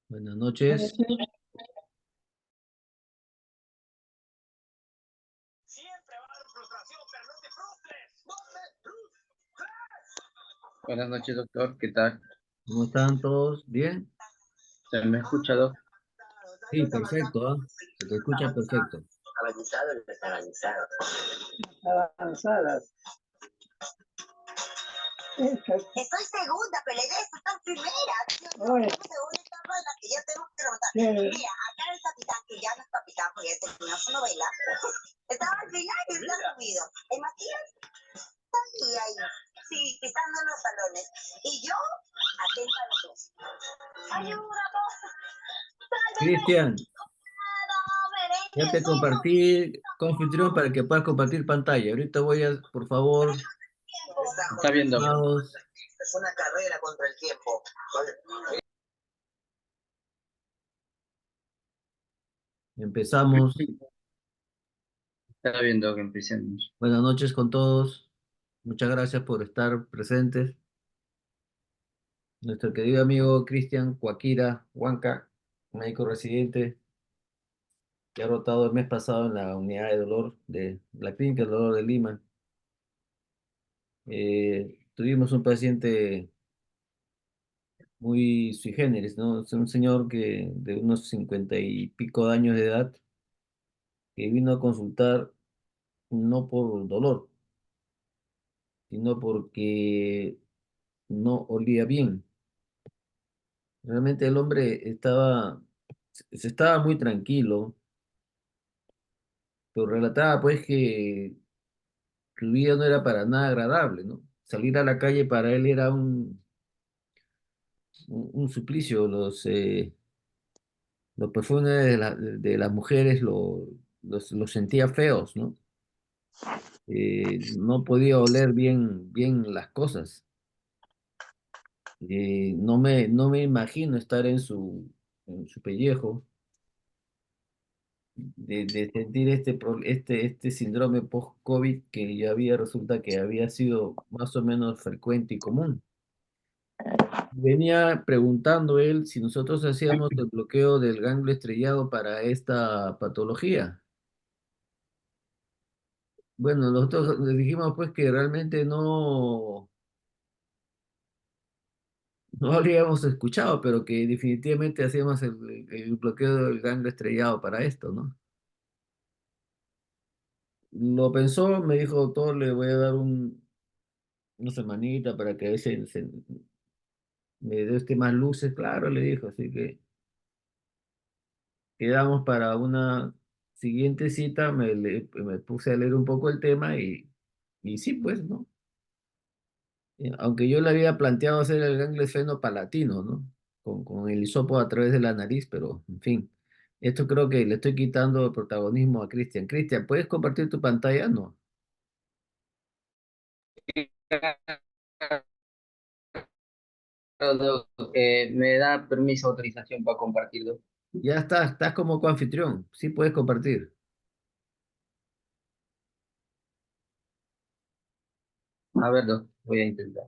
Buenas noches. Buenas noches, doctor. ¿Qué tal? ¿Cómo están todos? ¿Bien? ¿Se me ha escuchado? Sí, perfecto, ¿ah? Se te escucha perfecto. Avanzadas. Estoy segunda, pero la idea es estar primera. Segunda etapa en la que ya tenemos que remontar. Mira, acá el capitán, que ya no es capitán porque ya terminó su novela, estaba al final y está subido. El Matías está ahí, sí, pisando los salones. Y yo, atenta a los dos. ¡Ayúdame! Cristian, ya te compartí confitrión para que puedas compartir pantalla. Ahorita voy a, por favor, Está viendo. vamos, Es una carrera contra el tiempo. empezamos. Está viendo que empecemos. Buenas noches con todos. Muchas gracias por estar presentes. Nuestro querido amigo Cristian Cuaquira Huanca, médico residente, que ha rotado el mes pasado en la unidad de dolor de la Clínica del Dolor de Lima. Tuvimos un paciente muy sui generis, ¿no? Es un señor que de unos 50 y pico de años de edad que vino a consultar no por dolor, sino porque no olía bien. Realmente el hombre se estaba muy tranquilo, pero relataba pues que su vida no era para nada agradable, ¿no? Salir a la calle para él era un suplicio. Los perfumes de las mujeres los sentía feos, ¿no? No podía oler bien las cosas. No me imagino estar en su pellejo, de sentir este síndrome post-COVID que resulta que había sido más o menos frecuente y común. Venía preguntando él si nosotros hacíamos el bloqueo del ganglio estrellado para esta patología. Bueno, nosotros le dijimos pues que realmente no lo habíamos escuchado, pero que definitivamente hacíamos el bloqueo del ganglio estrellado para esto, ¿no? Lo pensó, me dijo, doctor, le voy a dar una semanita para que me dé más luces, claro, le dijo, así que quedamos para una siguiente cita, me puse a leer un poco el tema y sí, pues, ¿no? Aunque yo le había planteado hacer el ganglio esfenopalatino, ¿no? Con el hisopo a través de la nariz, pero en fin, esto creo que le estoy quitando el protagonismo a Cristian. Cristian, ¿puedes compartir tu pantalla? No. Me da permiso, autorización para compartirlo. Ya estás como coanfitrión, sí puedes compartir. A ver, voy a intentar.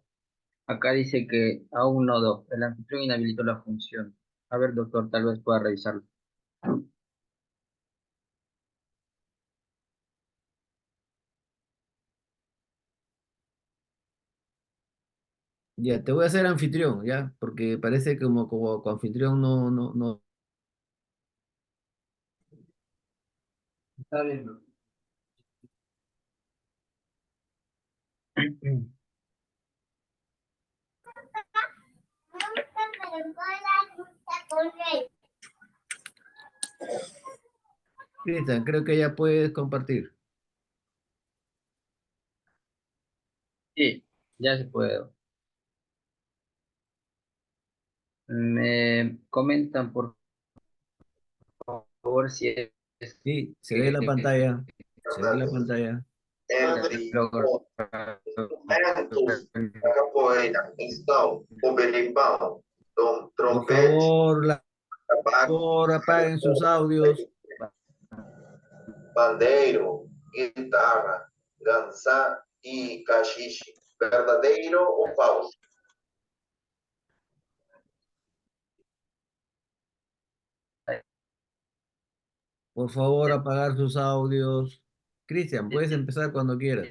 Acá dice que aún no, el anfitrión inhabilitó la función. A ver, doctor, tal vez pueda revisarlo. Ya, te voy a hacer anfitrión, ya, porque parece como coanfitrión no. Está viendo. Cristian, creo que ya puedes compartir. Sí, ya se puede. Me comentan, por favor, si es Sí, se ve la que pantalla, se ve la pantalla. logro- Capoeira, então, o berimbau, Por trompete, favor, tabaco, por apaguen sus audios. pandeiro, guitarra, dança e cachiche. Verdadeiro ou falso? Por favor, apagar sus audios. Cristian, puedes empezar cuando quieras.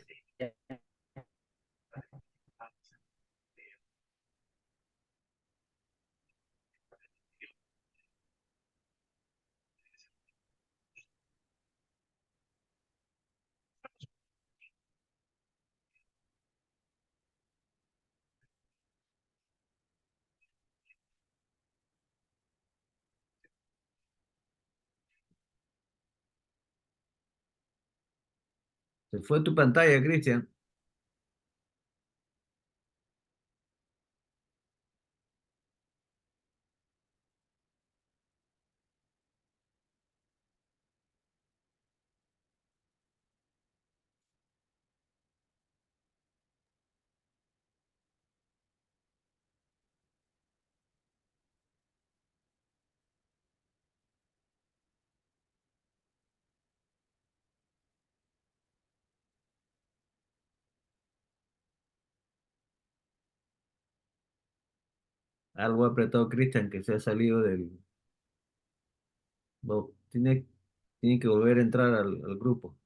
Se fue tu pantalla, Cristian. Algo ha apretado Cristian que se ha salido del... no, tiene que volver a entrar al grupo.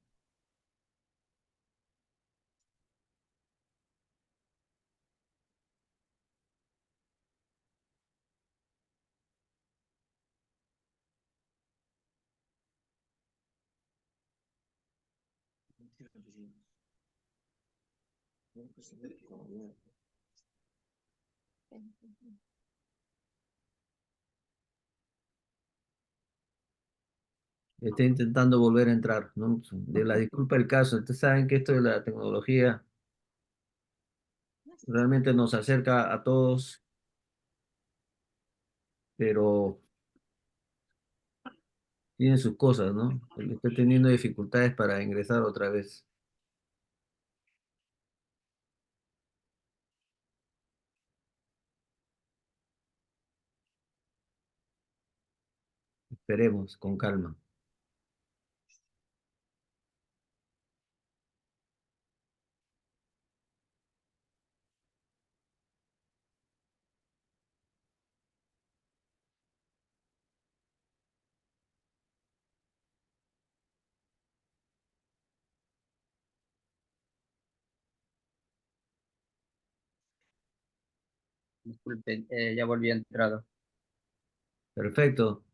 Está intentando volver a entrar, ¿no? De la disculpa del caso. Ustedes saben que esto de la tecnología realmente nos acerca a todos, pero tiene sus cosas, ¿no? Él está teniendo dificultades para ingresar otra vez. Esperemos, con calma. Disculpen, ya volví a entrar. Perfecto.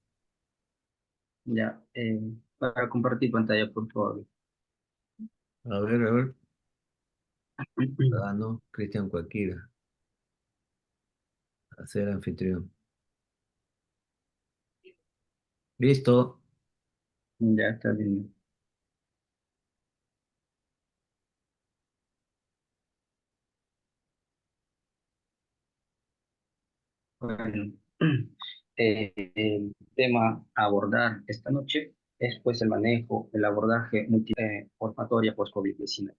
Ya, para compartir pantalla, por favor. A ver. No, Cristian cualquiera. A ser anfitrión. Listo. Ya está bien. Bueno, el tema a abordar esta noche es pues el manejo, el abordaje olfatoria post-COVID-19.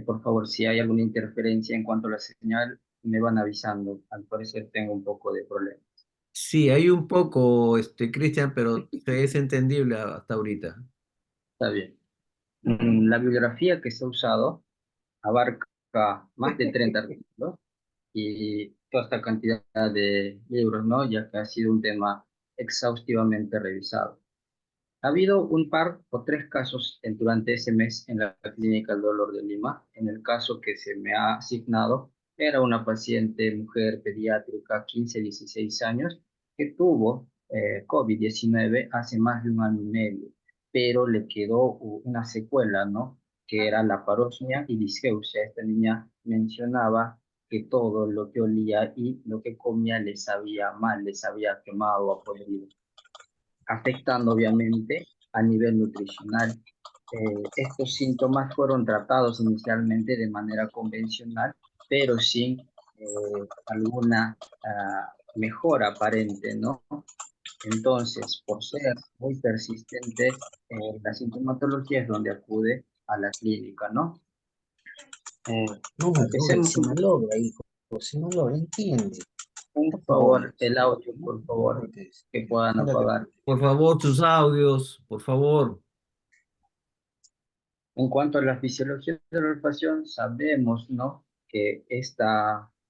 Por favor, si hay alguna interferencia en cuanto a la señal, me van avisando. Al parecer tengo un poco de problema. Sí, hay un poco, Cristian, pero es entendible hasta ahorita. Está bien. La bibliografía que se ha usado abarca más de 30 artículos y toda esta cantidad de libros, ¿no? Ya que ha sido un tema exhaustivamente revisado. Ha habido un par o tres casos durante ese mes en la Clínica del Dolor de Lima. En el caso que se me ha asignado, era una paciente mujer pediátrica, 15-16 años, que tuvo COVID-19 hace más de un año y medio, pero le quedó una secuela, ¿no? Que era la parosmia y disgeusia. Esta niña mencionaba que todo lo que olía y lo que comía le sabía mal, le sabía quemado o podrido, afectando obviamente a nivel nutricional. Estos síntomas fueron tratados inicialmente de manera convencional, pero sin alguna mejora aparente, ¿no? Entonces, por ser muy persistente, la sintomatología es donde acude a la clínica, ¿no? No me logra, Empecemos si me logra, hijo, si no logra, entiende. un Por favor, favor, el audio, no, por no favor, golpees. que puedan Ándale, apagar. Por favor, sus audios, por favor. En cuanto a la fisiología de la olfacción, sabemos, ¿no? Que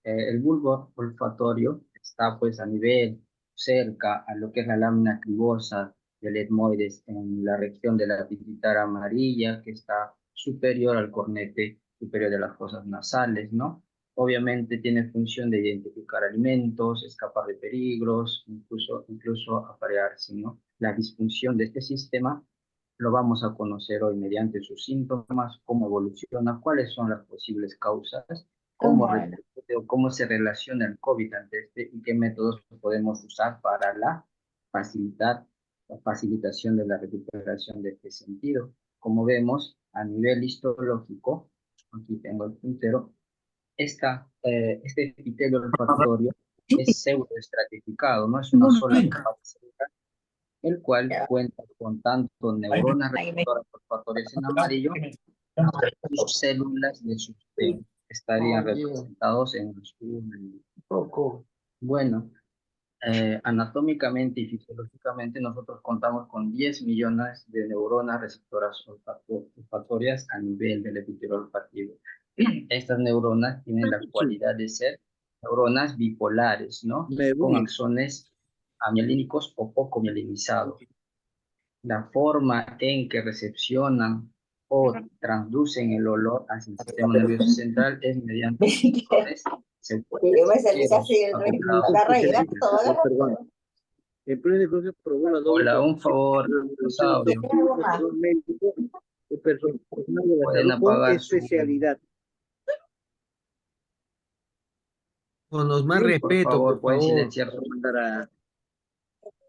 el bulbo olfatorio está pues a nivel cerca a lo que es la lámina cribosa del etmoides en la región de la pituitaria amarilla, que está superior al cornete superior de las fosas nasales, ¿no? Obviamente tiene función de identificar alimentos, escapar de peligros, incluso aparearse, ¿no? La disfunción de este sistema lo vamos a conocer hoy mediante sus síntomas, cómo evoluciona, cuáles son las posibles causas, cómo se relaciona el COVID ante este y qué métodos podemos usar para la facilitación de la recuperación de este sentido. Como vemos, a nivel histológico, aquí tengo el puntero, este epitelio olfatorio es pseudoestratificado, no es una sola capa celular, el cual cuenta con tanto neuronas receptoras olfatorias en amarillo, sus células de sustento estarían representados en los poco. Bueno, anatómicamente y fisiológicamente nosotros contamos con 10 millones de neuronas receptoras olfatorias a nivel del epitelio olfativo. Estas neuronas tienen la cualidad de ser neuronas bipolares, ¿no? Con axones amielínicos o poco mielinizados. La forma en que recepcionan o transducen el olor hacia el sistema nervioso central es mediante receptores. Yo me salí así la reina toda. Hola, un favor, los audios. Pueden apagar su... Con los más Por respeto, favor, por pueden favor. silenciar su...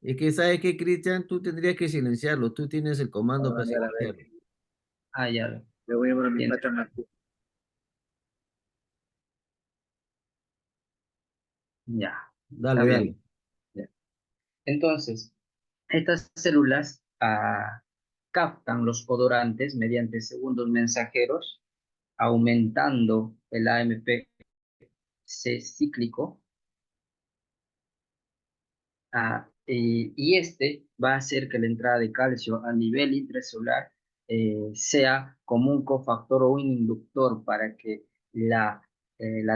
Es que sabes que, Cristian, tú tendrías que silenciarlo. Tú tienes el comando para silenciarlo. Ah, ya. Le voy a llamar a mi Bien. pata más. Ya, Dale, está dale. bien. Ya. Entonces, estas células captan los odorantes mediante segundos mensajeros, aumentando el AMP-C cíclico, y este va a hacer que la entrada de calcio a nivel intracelular sea como un cofactor o un inductor para que la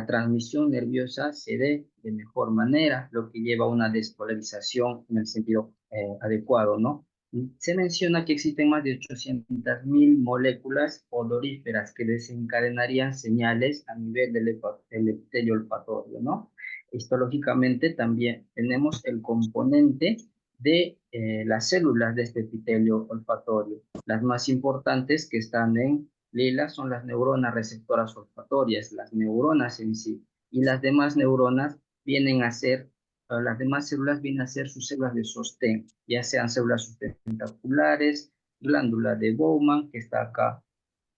transmisión nerviosa se dé de mejor manera, lo que lleva a una despolarización en el sentido adecuado, ¿no? Se menciona que existen más de 800.000 moléculas odoríferas que desencadenarían señales a nivel del epitelio olfatorio, ¿no? Histológicamente también tenemos el componente de las células de este epitelio olfatorio. Las más importantes que están en lila son las neuronas receptoras olfatorias, las neuronas en sí, y las demás neuronas vienen a ser, las demás células vienen a ser sus células de sostén, ya sean células sustentaculares, glándula de Bowman, que está acá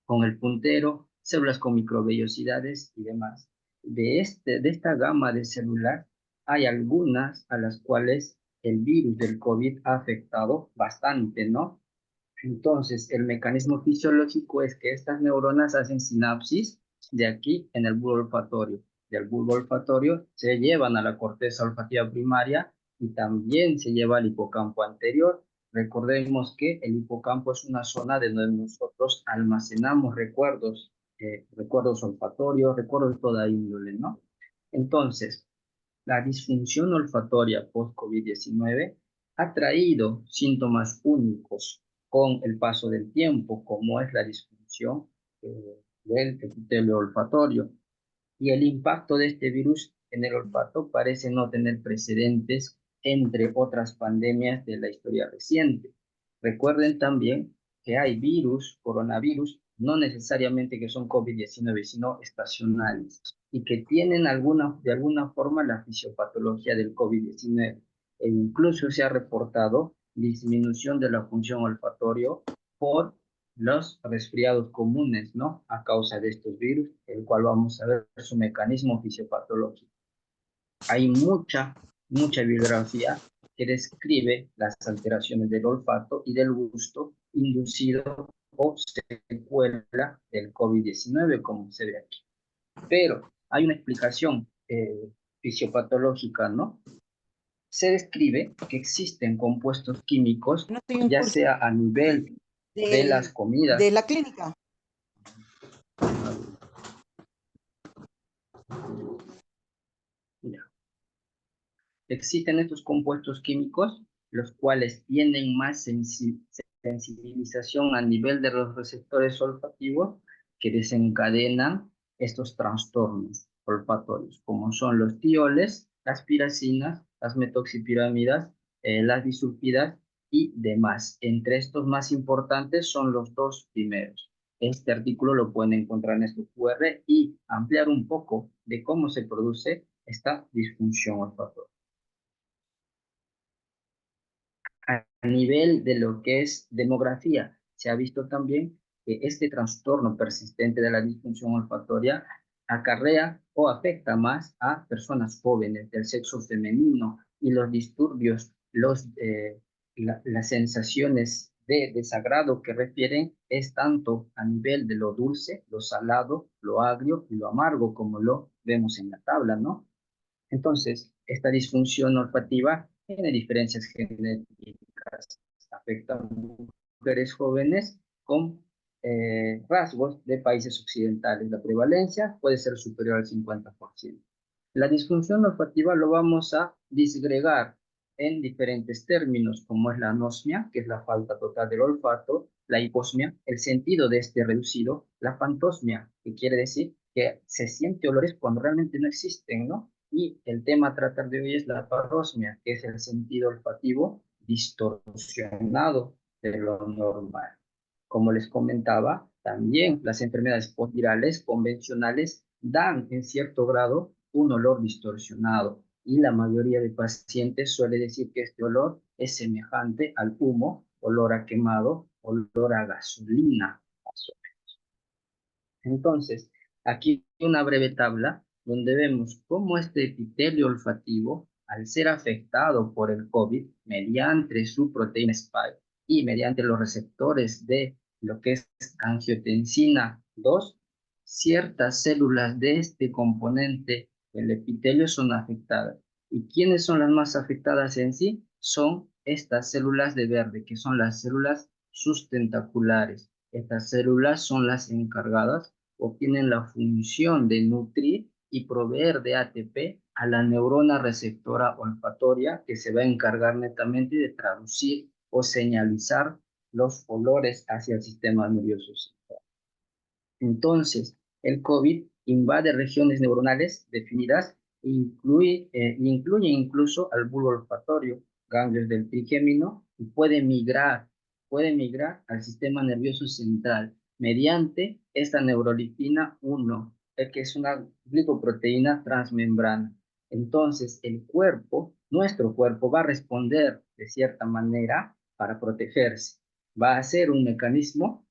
con el puntero, células con microvellosidades y demás. De esta gama de células, hay algunas a las cuales el virus del COVID ha afectado bastante, ¿no? Entonces, el mecanismo fisiológico es que estas neuronas hacen sinapsis de aquí en el bulbo olfatorio. Del bulbo olfatorio se llevan a la corteza olfativa primaria y también se lleva al hipocampo anterior. Recordemos que el hipocampo es una zona de donde nosotros almacenamos recuerdos olfatorios, recuerdos de toda índole, ¿no? Entonces, la disfunción olfatoria post-COVID-19 ha traído síntomas únicos con el paso del tiempo, como es la disfunción del epitelio olfatorio. Y el impacto de este virus en el olfato parece no tener precedentes entre otras pandemias de la historia reciente. Recuerden también que hay coronavirus, no necesariamente que son COVID-19, sino estacionales, y que tienen de alguna forma la fisiopatología del COVID-19. E incluso se ha reportado disminución de la función olfatorio por los resfriados comunes, ¿no? A causa de estos virus, el cual vamos a ver su mecanismo fisiopatológico. Hay mucha bibliografía que describe las alteraciones del olfato y del gusto inducido o secuela del COVID-19, como se ve aquí. Pero hay una explicación fisiopatológica, ¿no? Se describe que existen compuestos químicos, No estoy en ya curso sea a nivel de las comidas. de la clínica. Mira. Existen estos compuestos químicos los cuales tienen más sensibilización a nivel de los receptores olfativos que desencadenan estos trastornos olfatorios, como son los tioles, las piracinas, las metoxipiramidas, las disulfidas y demás. Entre estos más importantes son los dos primeros. Este artículo lo pueden encontrar en este QR y ampliar un poco de cómo se produce esta disfunción olfatoria. A nivel de lo que es demografía, se ha visto también que este trastorno persistente de la disfunción olfatoria acarrea o afecta más a personas jóvenes del sexo femenino y los disturbios, las sensaciones de desagrado que refieren es tanto a nivel de lo dulce, lo salado, lo agrio y lo amargo, como lo vemos en la tabla, ¿no? Entonces, esta disfunción olfativa tiene diferencias genéticas, afecta a mujeres jóvenes con rasgos de países occidentales. La prevalencia puede ser superior al 50%. La disfunción olfativa lo vamos a disgregar en diferentes términos, como es la anosmia, que es la falta total del olfato, la hiposmia, el sentido de este reducido, la fantosmia, que quiere decir que se siente olores cuando realmente no existen, ¿no? Y el tema a tratar de hoy es la parosmia, que es el sentido olfativo distorsionado de lo normal. Como les comentaba, también las enfermedades postvirales convencionales dan en cierto grado un olor distorsionado y la mayoría de pacientes suele decir que este olor es semejante al humo, olor a quemado, olor a gasolina. Entonces, aquí hay una breve tabla donde vemos cómo este epitelio olfativo, al ser afectado por el COVID mediante su proteína spike y mediante los receptores de lo que es angiotensina 2, ciertas células de este componente del epitelio son afectadas. ¿Y quiénes son las más afectadas en sí? Son estas células de verde, que son las células sustentaculares. Estas células son las encargadas o tienen la función de nutrir y proveer de ATP a la neurona receptora olfatoria que se va a encargar netamente de traducir o señalizar los olores hacia el sistema nervioso central. Entonces, el COVID invade regiones neuronales definidas e incluye incluso al bulbo olfatorio, ganglios del trigémino, y puede migrar al sistema nervioso central mediante esta neurolipina 1, que es una glicoproteína transmembrana. Entonces, el cuerpo, nuestro cuerpo, va a responder de cierta manera para protegerse. Va a ser un mecanismo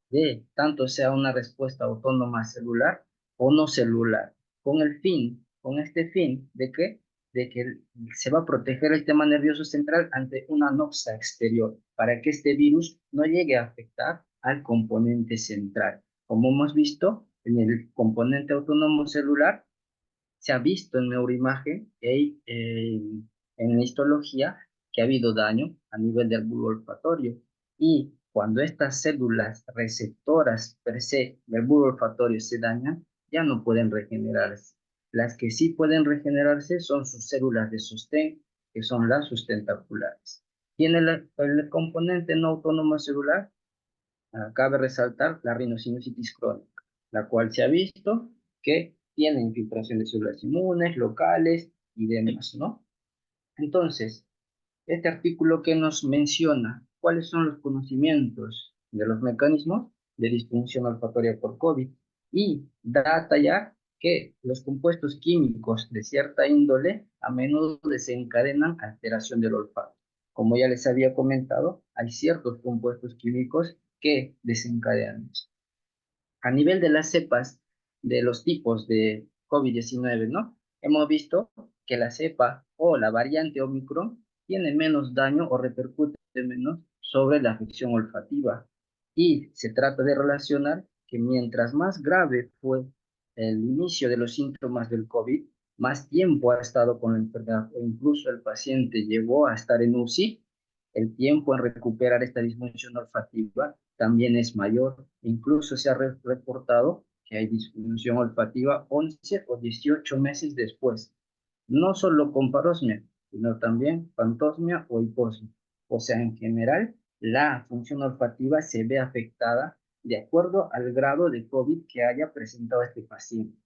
de tanto sea una respuesta autónoma celular o no celular, con este fin de que se va a proteger el sistema nervioso central ante una noxa exterior, para que este virus no llegue a afectar al componente central. Como hemos visto, en el componente autónomo celular, se ha visto en neuroimagen y en histología que ha habido daño a nivel del bulbo olfatorio. Y cuando estas células receptoras per se del bulbo olfatorio se dañan, ya no pueden regenerarse. Las que sí pueden regenerarse son sus células de sostén, que son las sustentaculares. Tiene el componente no autónomo celular, cabe resaltar la rinosinusitis crónica, la cual se ha visto que tiene infiltración de células inmunes, locales y demás, ¿no? Entonces, este artículo que nos menciona cuáles son los conocimientos de los mecanismos de disfunción olfatoria por COVID y da a tallar que los compuestos químicos de cierta índole a menudo desencadenan alteración del olfato. Como ya les había comentado, hay ciertos compuestos químicos que desencadenan esto. A nivel de las cepas de los tipos de COVID-19, ¿no? Hemos visto que la cepa o la variante Omicron tiene menos daño o repercute menos sobre la afección olfativa. Y se trata de relacionar que mientras más grave fue el inicio de los síntomas del COVID, más tiempo ha estado con la enfermedad o incluso el paciente llegó a estar en UCI, el tiempo en recuperar esta disfunción olfativa también es mayor. Incluso se ha reportado que hay disfunción olfativa 11 o 18 meses después. No solo con parosmia, sino también fantosmia o hiposmia. O sea, en general, la función olfativa se ve afectada de acuerdo al grado de COVID que haya presentado este paciente.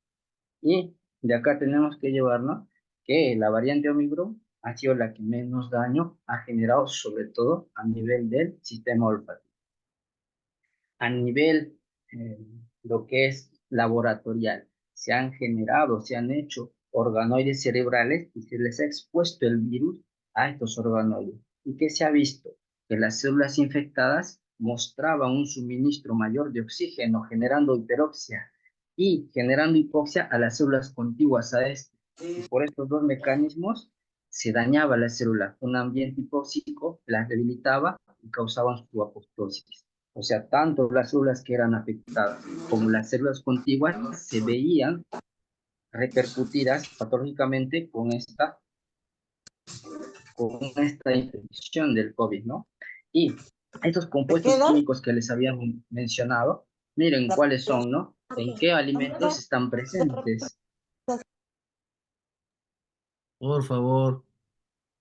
Y de acá tenemos que llevarnos que la variante Omicron ha sido la que menos daño ha generado, sobre todo a nivel del sistema olfativo. A nivel, eh, lo que es laboratorial, se han generado, se han hecho organoides cerebrales y se les ha expuesto el virus a estos organoides. ¿Y qué se ha visto? Que las células infectadas mostraban un suministro mayor de oxígeno, generando hiperoxia y generando hipoxia a las células contiguas a este. Y por estos dos mecanismos se dañaba la célula. Un ambiente hipóxico las debilitaba y causaban su apoptosis. O sea, tanto las células que eran afectadas como las células contiguas se veían repercutidas patológicamente con esta infección del COVID, ¿no? Y estos compuestos químicos que les había mencionado, miren cuáles son, ¿no? En qué alimentos están presentes. Por favor.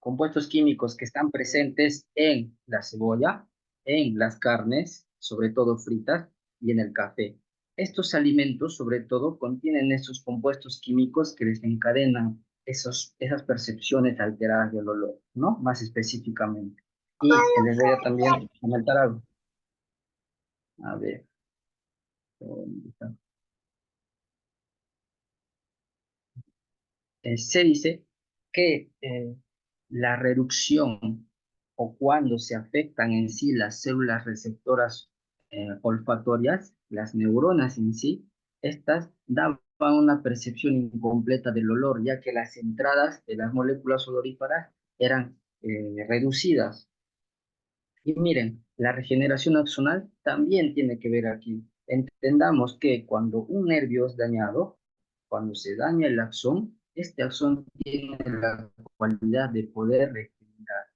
Compuestos químicos que están presentes en la cebolla, en las carnes, sobre todo fritas, y en el café. Estos alimentos, sobre todo, contienen esos compuestos químicos que desencadenan esas percepciones alteradas del olor, ¿no? Más específicamente. Y les voy a también comentar algo. A ver. ¿Dónde está? Se dice que la reducción o cuando se afectan en sí las células receptoras olfatorias, las neuronas en sí, estas daban una percepción incompleta del olor, ya que las entradas de las moléculas odoríferas eran reducidas. Y miren, la regeneración axonal también tiene que ver aquí. Entendamos que cuando un nervio es dañado, cuando se daña el axón, este axón tiene la cualidad de poder regenerar.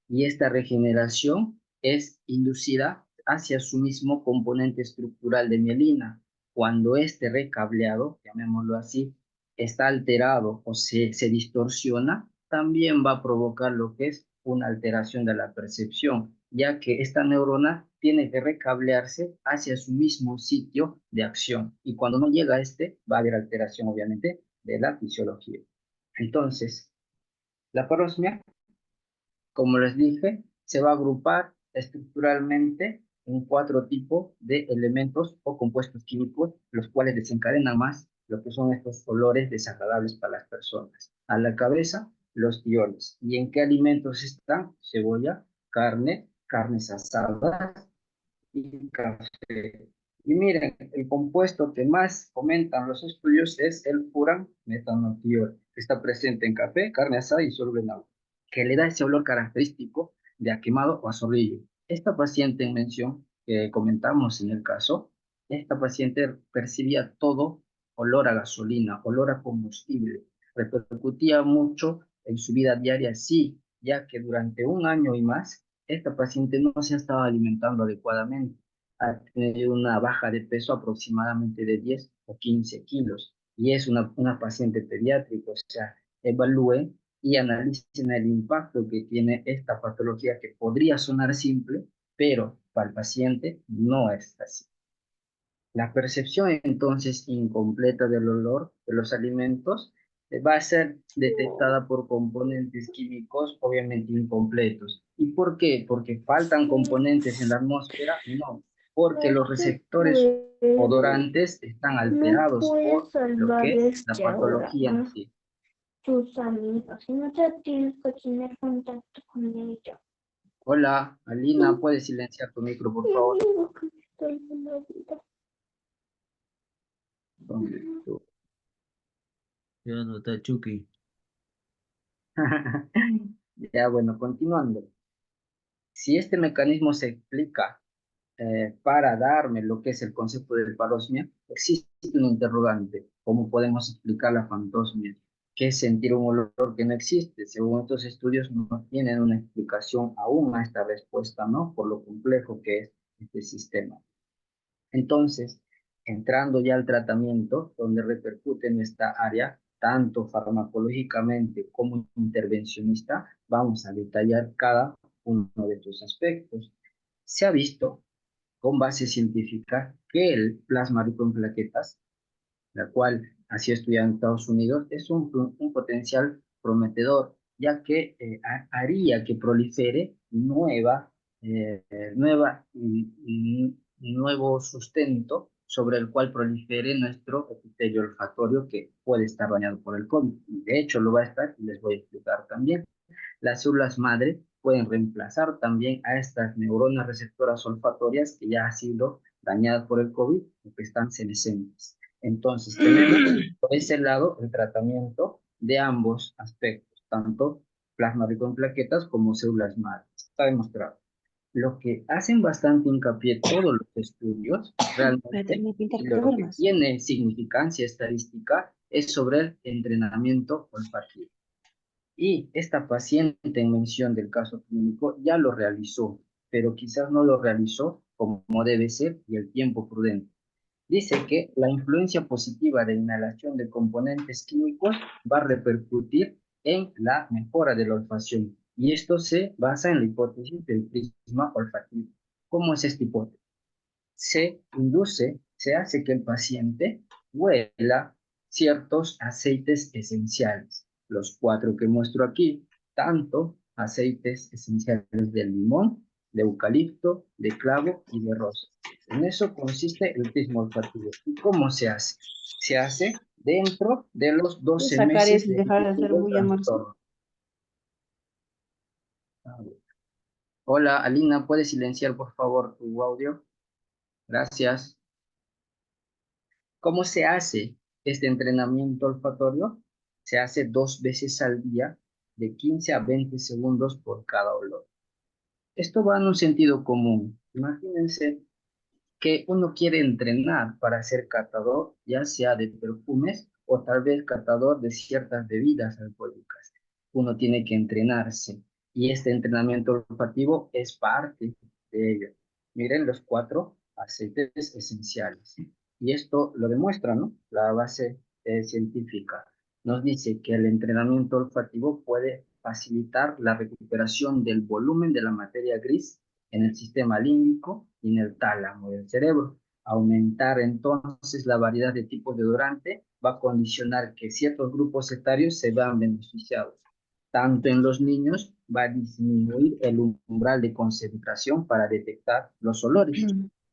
Y esta regeneración es inducida hacia su mismo componente estructural de mielina. Cuando este recableado, llamémoslo así, está alterado o se distorsiona, también va a provocar lo que es una alteración de la percepción, ya que esta neurona tiene que recablearse hacia su mismo sitio de acción. Y cuando no llega a este, va a haber alteración, obviamente, de la fisiología. Entonces, la parosmia, como les dije, se va a agrupar estructuralmente en 4 tipos de elementos o compuestos químicos, los cuales desencadenan más lo que son estos olores desagradables para las personas. A la cabeza, los tioles. ¿Y en qué alimentos están? Cebolla, carne, carnes asadas y café. Y miren, el compuesto que más comentan los estudios es el furanmetanol, que está presente en café, carne asada y soluble en agua, que le da ese olor característico de a quemado o a zorrillo. Esta paciente en mención que comentamos en el caso, esta paciente percibía todo olor a gasolina, olor a combustible, repercutía mucho en su vida diaria, sí, ya que durante un año y más esta paciente no se estaba alimentando adecuadamente, ha tenido una baja de peso aproximadamente de 10 o 15 kilos y es una paciente pediátrica, o sea, evalúen y analicen el impacto que tiene esta patología que podría sonar simple, pero para el paciente no es así. La percepción entonces incompleta del olor de los alimentos va a ser detectada por componentes químicos obviamente incompletos. ¿Y por qué? ¿Porque faltan componentes en la atmósfera? No, porque los receptores odorantes están alterados por lo que es la patología en sí. Tus amigos y no te tienes que tener contacto con ellos. Hola, Alina, ¿puedes silenciar tu micro, por favor? Ya no está Chucky. Ya, bueno, continuando. Si este mecanismo se explica para darme lo que es el concepto de parosmia, existe un interrogante. ¿Cómo podemos explicar la fantosmia? ¿Qué es sentir un olor que no existe? Según estos estudios no tienen una explicación aún a esta respuesta, ¿no? Por lo complejo que es este sistema. Entonces, entrando ya al tratamiento, donde repercute en esta área, tanto farmacológicamente como intervencionista, vamos a detallar cada uno de estos aspectos. Se ha visto con base científica que el plasma rico en plaquetas, la cual ha sido estudiada en Estados Unidos, es un potencial prometedor, ya que haría que prolifere nuevo sustento sobre el cual prolifere nuestro epitelio olfatorio que puede estar dañado por el COVID. De hecho, lo va a estar y les voy a explicar también. Las células madre pueden reemplazar también a estas neuronas receptoras olfatorias que ya han sido dañadas por el COVID o que están senescentes. Entonces, tenemos por ese lado el tratamiento de ambos aspectos, tanto plasma rico en plaquetas como células madre. Está demostrado. Lo que hacen bastante hincapié todos los estudios, realmente, y lo que tiene significancia estadística, es sobre el entrenamiento olfativo. Y esta paciente en mención del caso clínico ya lo realizó, pero quizás no lo realizó como debe ser y el tiempo prudente. Dice que la influencia positiva de inhalación de componentes químicos va a repercutir en la mejora de la olfacción. Y esto se basa en la hipótesis del prisma olfativo. ¿Cómo es esta hipótesis? Se hace que el paciente huela ciertos aceites esenciales, los 4 que muestro aquí, tanto aceites esenciales del limón, de eucalipto, de clavo y de rosa. En eso consiste el prisma olfativo. ¿Y cómo se hace? Se hace dentro de los 12 meses de efectivo trastorno. Hola, Alina, ¿puedes silenciar por favor tu audio? Gracias. ¿Cómo se hace este entrenamiento olfatorio? Se hace 2 veces al día, de 15 a 20 segundos por cada olor. Esto va en un sentido común. Imagínense que uno quiere entrenar para ser catador, ya sea de perfumes o tal vez catador de ciertas bebidas alcohólicas. Uno tiene que entrenarse y este entrenamiento olfativo es parte de ello. Miren los 4 aceites esenciales. Y esto lo demuestra, ¿no? La base científica nos dice que el entrenamiento olfativo puede facilitar la recuperación del volumen de la materia gris en el sistema límbico y en el tálamo del cerebro. Aumentar entonces la variedad de tipos de odorante va a condicionar que ciertos grupos etarios se vean beneficiados. Tanto en los niños va a disminuir el umbral de concentración para detectar los olores.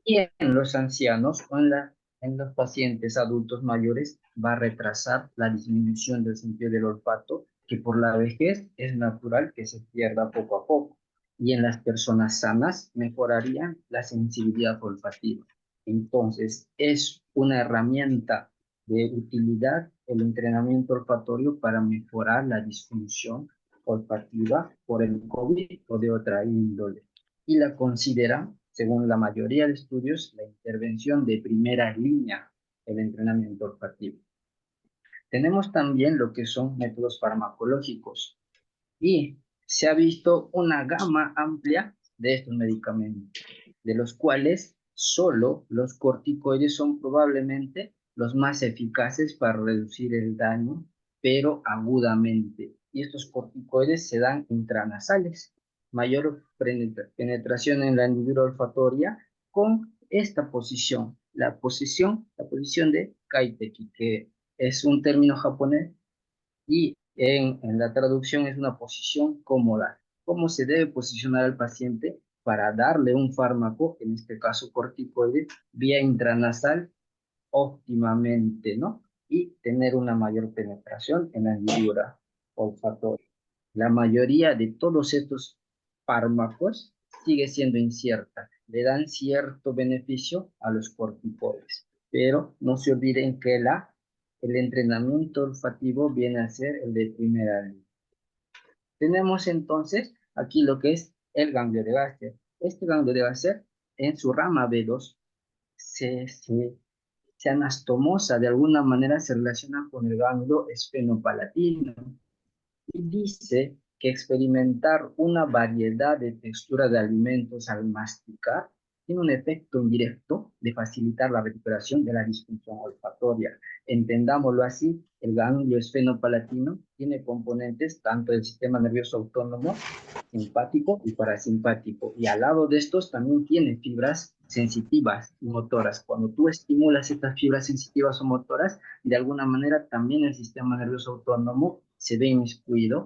Y en los ancianos o en los pacientes adultos mayores va a retrasar la disminución del sentido del olfato, que por la vejez es natural que se pierda poco a poco. Y en las personas sanas mejorarían la sensibilidad olfativa. Entonces, es una herramienta de utilidad el entrenamiento olfatorio para mejorar la disfunción olfativa por el COVID o de otra índole. Y la considera, según la mayoría de estudios, la intervención de primera línea, el entrenamiento olfativo. Tenemos también lo que son métodos farmacológicos y se ha visto una gama amplia de estos medicamentos, de los cuales solo los corticoides son probablemente los más eficaces para reducir el daño, pero agudamente. Y estos corticoides se dan intranasales, mayor penetración en la hendidura olfatoria con esta posición, la posición de kaiteki, que es un término japonés y en la traducción es una posición cómoda. ¿Cómo se debe posicionar al paciente para darle un fármaco, en este caso corticoide, vía intranasal óptimamente, ¿no? Y tener una mayor penetración en la hendidura olfatoria. La mayoría de todos estos fármacos sigue siendo incierta. Le dan cierto beneficio a los corticoides, pero no se olviden que el entrenamiento olfativo viene a ser el de primera línea. Tenemos entonces aquí lo que es el ganglio de Gaster. Este ganglio de Gaster, en su rama B2, se anastomosa, de alguna manera se relaciona con el ganglio esfenopalatino y dice que experimentar una variedad de textura de alimentos al masticar tiene un efecto indirecto de facilitar la recuperación de la disfunción olfatoria. Entendámoslo así, el ganglio esfenopalatino tiene componentes tanto del sistema nervioso autónomo, simpático y parasimpático, y al lado de estos también tiene fibras sensitivas y motoras. Cuando tú estimulas estas fibras sensitivas o motoras, de alguna manera también el sistema nervioso autónomo se ve inmiscuido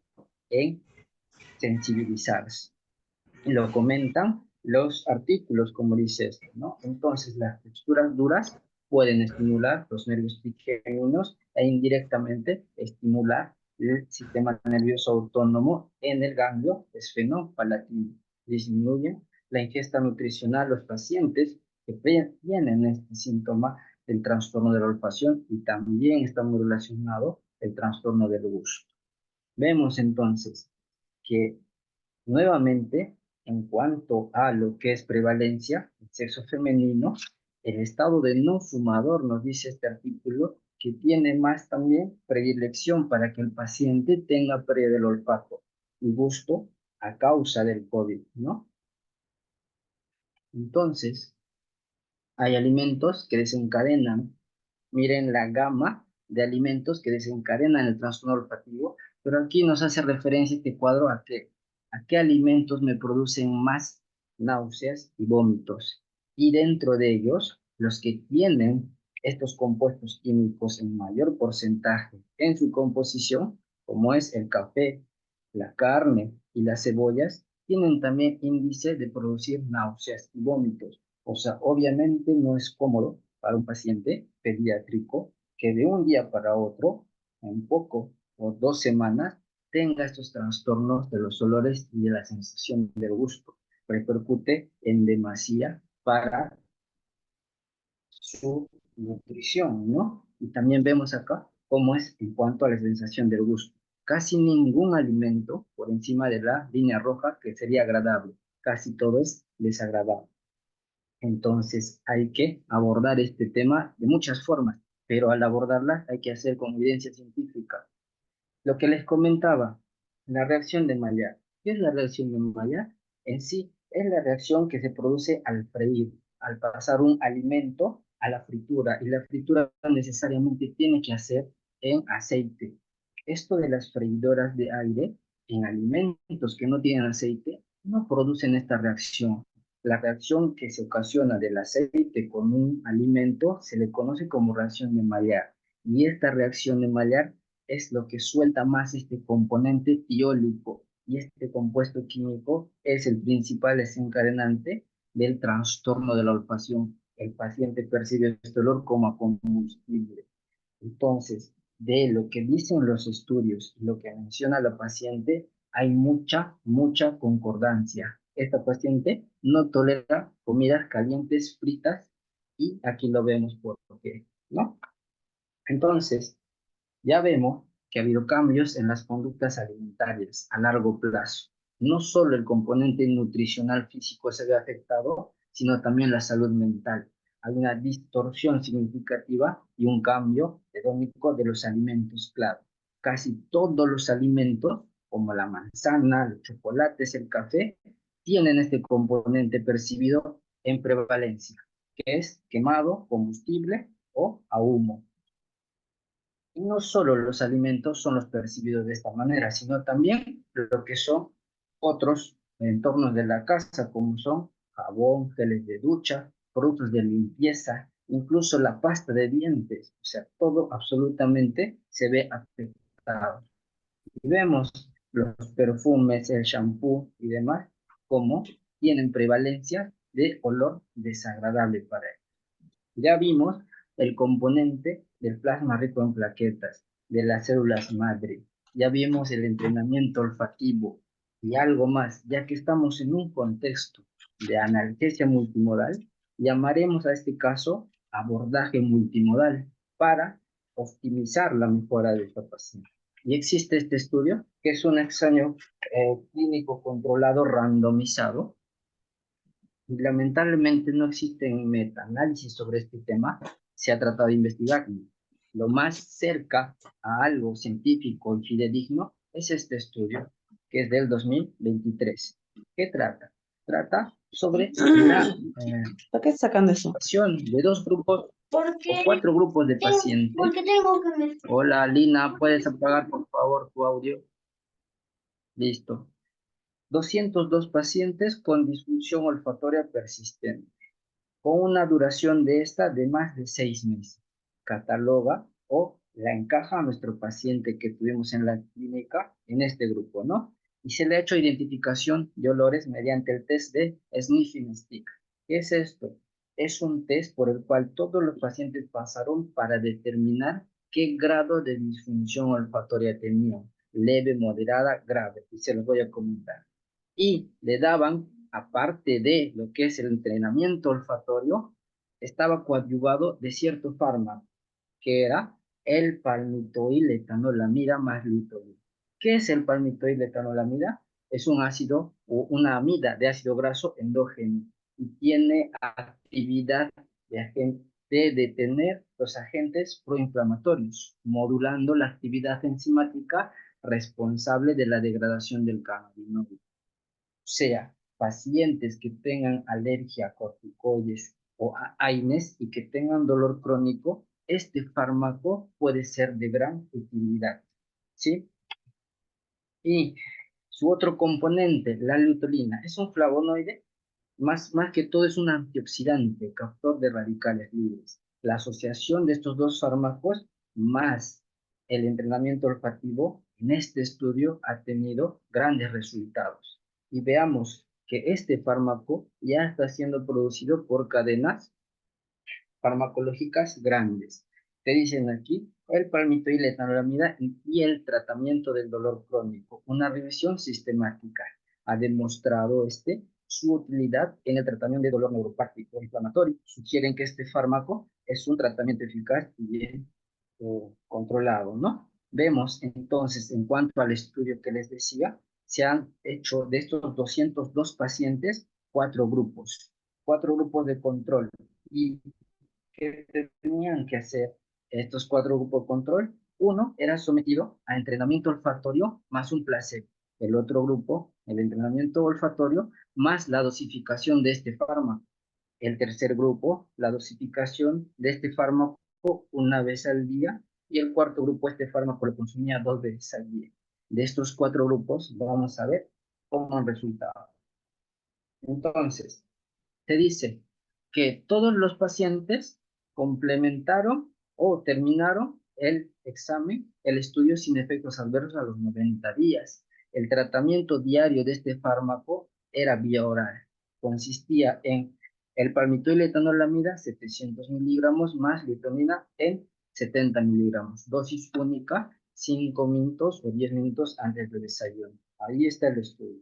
en sensibilizarse. Y lo comentan los artículos, como dice esto, ¿no? Entonces, las texturas duras pueden estimular los nervios trigéminos e indirectamente estimular el sistema nervioso autónomo en el ganglio esfenopalatino. Disminuyen la ingesta nutricional los pacientes que tienen este síntoma del trastorno de la olfacción y también está muy relacionado el trastorno del gusto. Vemos entonces que nuevamente, en cuanto a lo que es prevalencia, el sexo femenino, el estado de no fumador, nos dice este artículo, que tiene más también predilección para que el paciente tenga pérdida del olfato y gusto a causa del COVID, ¿no? Entonces, hay alimentos que desencadenan, miren la gama de alimentos que desencadenan el trastorno olfativo, pero aquí nos hace referencia este cuadro a qué alimentos me producen más náuseas y vómitos. Y dentro de ellos, los que tienen estos compuestos químicos en mayor porcentaje en su composición, como es el café, la carne y las cebollas, tienen también índice de producir náuseas y vómitos. O sea, obviamente no es cómodo para un paciente pediátrico que de un día para otro, en poco o 2 semanas, tenga estos trastornos de los olores y de la sensación del gusto. Repercute en demasía para su nutrición, ¿no? Y también vemos acá cómo es en cuanto a la sensación del gusto. Casi ningún alimento por encima de la línea roja que sería agradable. Casi todo es desagradable. Entonces hay que abordar este tema de muchas formas, pero al abordarla hay que hacer con evidencia científica. Lo que les comentaba, la reacción de Maillard. ¿Qué es la reacción de Maillard? En sí, es la reacción que se produce al freír, al pasar un alimento a la fritura, y la fritura necesariamente tiene que hacer en aceite. Esto de las freidoras de aire en alimentos que no tienen aceite no producen esta reacción. La reacción que se ocasiona del aceite con un alimento se le conoce como reacción de Maillard. Y esta reacción de Maillard es lo que suelta más este componente tiólico, y este compuesto químico es el principal desencadenante del trastorno de la olfacción. El paciente percibe este olor como combustible. Entonces, de lo que dicen los estudios y lo que menciona la paciente, hay mucha concordancia. Esta paciente no tolera comidas calientes, fritas, y aquí lo vemos por qué, ¿no? Entonces, ya vemos que ha habido cambios en las conductas alimentarias a largo plazo. No solo el componente nutricional físico se ve afectado, sino también la salud mental. Hay una distorsión significativa y un cambio hedónico de los alimentos clave. Casi todos los alimentos, como la manzana, los chocolates, el café, tienen este componente percibido en prevalencia, que es quemado, combustible o a humo. Y no solo los alimentos son los percibidos de esta manera, sino también lo que son otros entornos de la casa, como son jabón, geles de ducha, productos de limpieza, incluso la pasta de dientes. O sea, todo absolutamente se ve afectado. Y vemos los perfumes, el shampoo y demás, como tienen prevalencia de olor desagradable para él. Ya vimos el componente del plasma rico en plaquetas, de las células madre. Ya vimos el entrenamiento olfativo y algo más, ya que estamos en un contexto de analgesia multimodal, llamaremos a este caso abordaje multimodal para optimizar la mejora de esta paciente. Y existe este estudio, que es un ensayo clínico controlado randomizado, y lamentablemente no existen metaanálisis sobre este tema. Se ha tratado de investigar. Lo más cerca a algo científico y fidedigno es este estudio, que es del 2023. ¿Qué trata? Trata sobre la ¿Por qué sacan eso? acción de dos grupos o Porque 4 grupos de pacientes. tengo que me... Hola, Lina, ¿puedes apagar por favor tu audio? Listo. 202 pacientes con disfunción olfatoria persistente, con una duración de esta de más de 6 meses. Cataloga o la encaja a nuestro paciente que tuvimos en la clínica en este grupo, ¿no? Y se le ha hecho identificación de olores mediante el test de Sniffing Stick. ¿Qué es esto? Es un test por el cual todos los pacientes pasaron para determinar qué grado de disfunción olfatoria tenían, leve, moderada, grave, y se los voy a comentar. Y le daban, aparte de lo que es el entrenamiento olfatorio, estaba coadyuvado de cierto fármaco, que era el palmitoiletanolamida más litonina. ¿Qué es el palmitoiletanolamida? Es un ácido o una amida de ácido graso endógeno y tiene actividad de detener los agentes proinflamatorios, modulando la actividad enzimática responsable de la degradación del cannabinoide. O sea, pacientes que tengan alergia a corticoides o a AINES y que tengan dolor crónico, este fármaco puede ser de gran utilidad, ¿sí? Y su otro componente, la lutolina, es un flavonoide, más que todo es un antioxidante, captor de radicales libres. La asociación de estos dos fármacos más el entrenamiento olfativo en este estudio ha tenido grandes resultados. Y veamos que este fármaco ya está siendo producido por cadenas farmacológicas grandes. Te dicen aquí el palmitoiletanolamida y el tratamiento del dolor crónico. Una revisión sistemática ha demostrado su utilidad en el tratamiento de dolor neuropático inflamatorio. Sugieren que este fármaco es un tratamiento eficaz y bien controlado, ¿no? Vemos entonces, en cuanto al estudio que les decía, se han hecho de estos 202 pacientes 4 grupos de control. Y que tenían que hacer estos 4 grupos de control. Uno era sometido a entrenamiento olfatorio más un placebo. El otro grupo, el entrenamiento olfatorio más la dosificación de este fármaco. El tercer grupo, la dosificación de este fármaco una vez al día. Y el cuarto grupo, este fármaco lo consumía 2 veces al día. De estos 4 grupos, vamos a ver cómo han resultado. Entonces, te dice que todos los pacientes complementaron o terminaron el examen, el estudio sin efectos adversos a los 90 días. El tratamiento diario de este fármaco era vía oral. Consistía en el palmitoiletanolamida, 700 miligramos, más litonina en 70 miligramos. Dosis única, 5 minutos o 10 minutos antes del desayuno. Ahí está el estudio.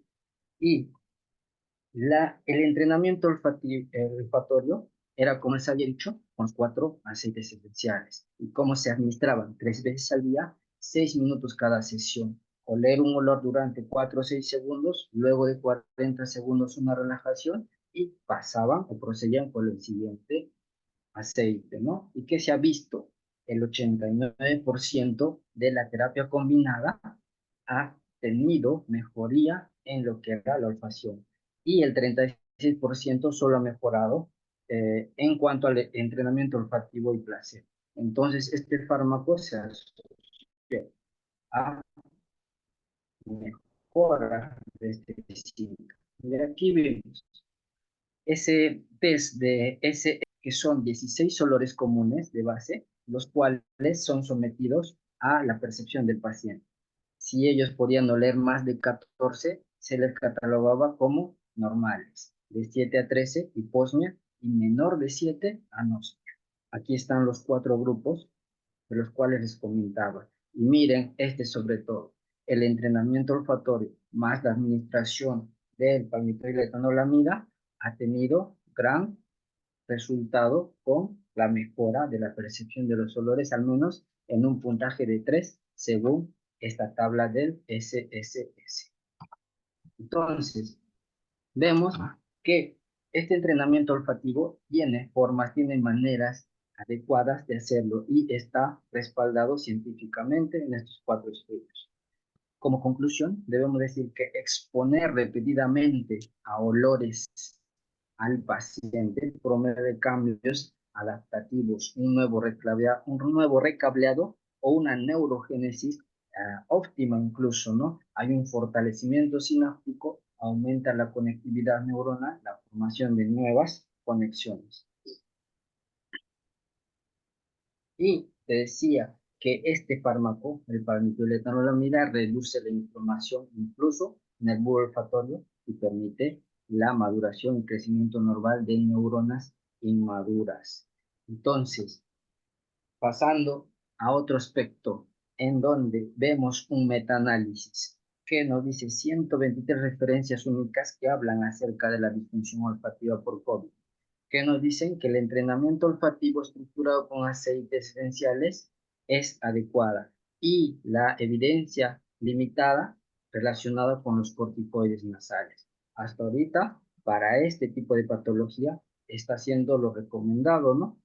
Y el entrenamiento olfatorio era, como les había dicho, con 4 aceites esenciales. Y cómo se administraban 3 veces al día, 6 minutos cada sesión. Oler un olor durante 4 o 6 segundos, luego de 40 segundos una relajación y pasaban o procedían con el siguiente aceite, ¿no? ¿Y qué se ha visto? El 89% de la terapia combinada ha tenido mejoría en lo que era la olfacción y el 36% solo ha mejorado en cuanto al entrenamiento olfativo y placebo. Entonces, este fármaco se asocia a mejora de este síntoma. Y aquí vemos ese test de ese que son 16 olores comunes de base, los cuales son sometidos a la percepción del paciente. Si ellos podían oler más de 14, se les catalogaba como normales, de 7 a 13 hiposmia y menor de 7 anosmia. Aquí están los 4 grupos de los cuales les comentaba. Y miren, sobre todo, el entrenamiento olfatorio más la administración del palmitoiletanolamida ha tenido gran resultado con la mejora de la percepción de los olores, al menos en un puntaje de 3, según esta tabla del SSS. Entonces, vemos que este entrenamiento olfativo tiene formas, tiene maneras adecuadas de hacerlo y está respaldado científicamente en estos 4 estudios. Como conclusión, debemos decir que exponer repetidamente a olores al paciente promueve cambios adaptativos, un nuevo recableado o una neurogénesis óptima incluso, ¿no? Hay un fortalecimiento sináptico, aumenta la conectividad neuronal, la formación de nuevas conexiones. Y te decía que este fármaco, el palimetilethanolamida, reduce la inflamación incluso en el bulbo olfatorio y permite la maduración y crecimiento normal de neuronas inmaduras. Entonces, pasando a otro aspecto, en donde vemos un metaanálisis que nos dice 123 referencias únicas que hablan acerca de la disfunción olfativa por COVID, que nos dicen que el entrenamiento olfativo estructurado con aceites esenciales es adecuada y la evidencia limitada relacionada con los corticoides nasales. Hasta ahorita, para este tipo de patología, está siendo lo recomendado, ¿no?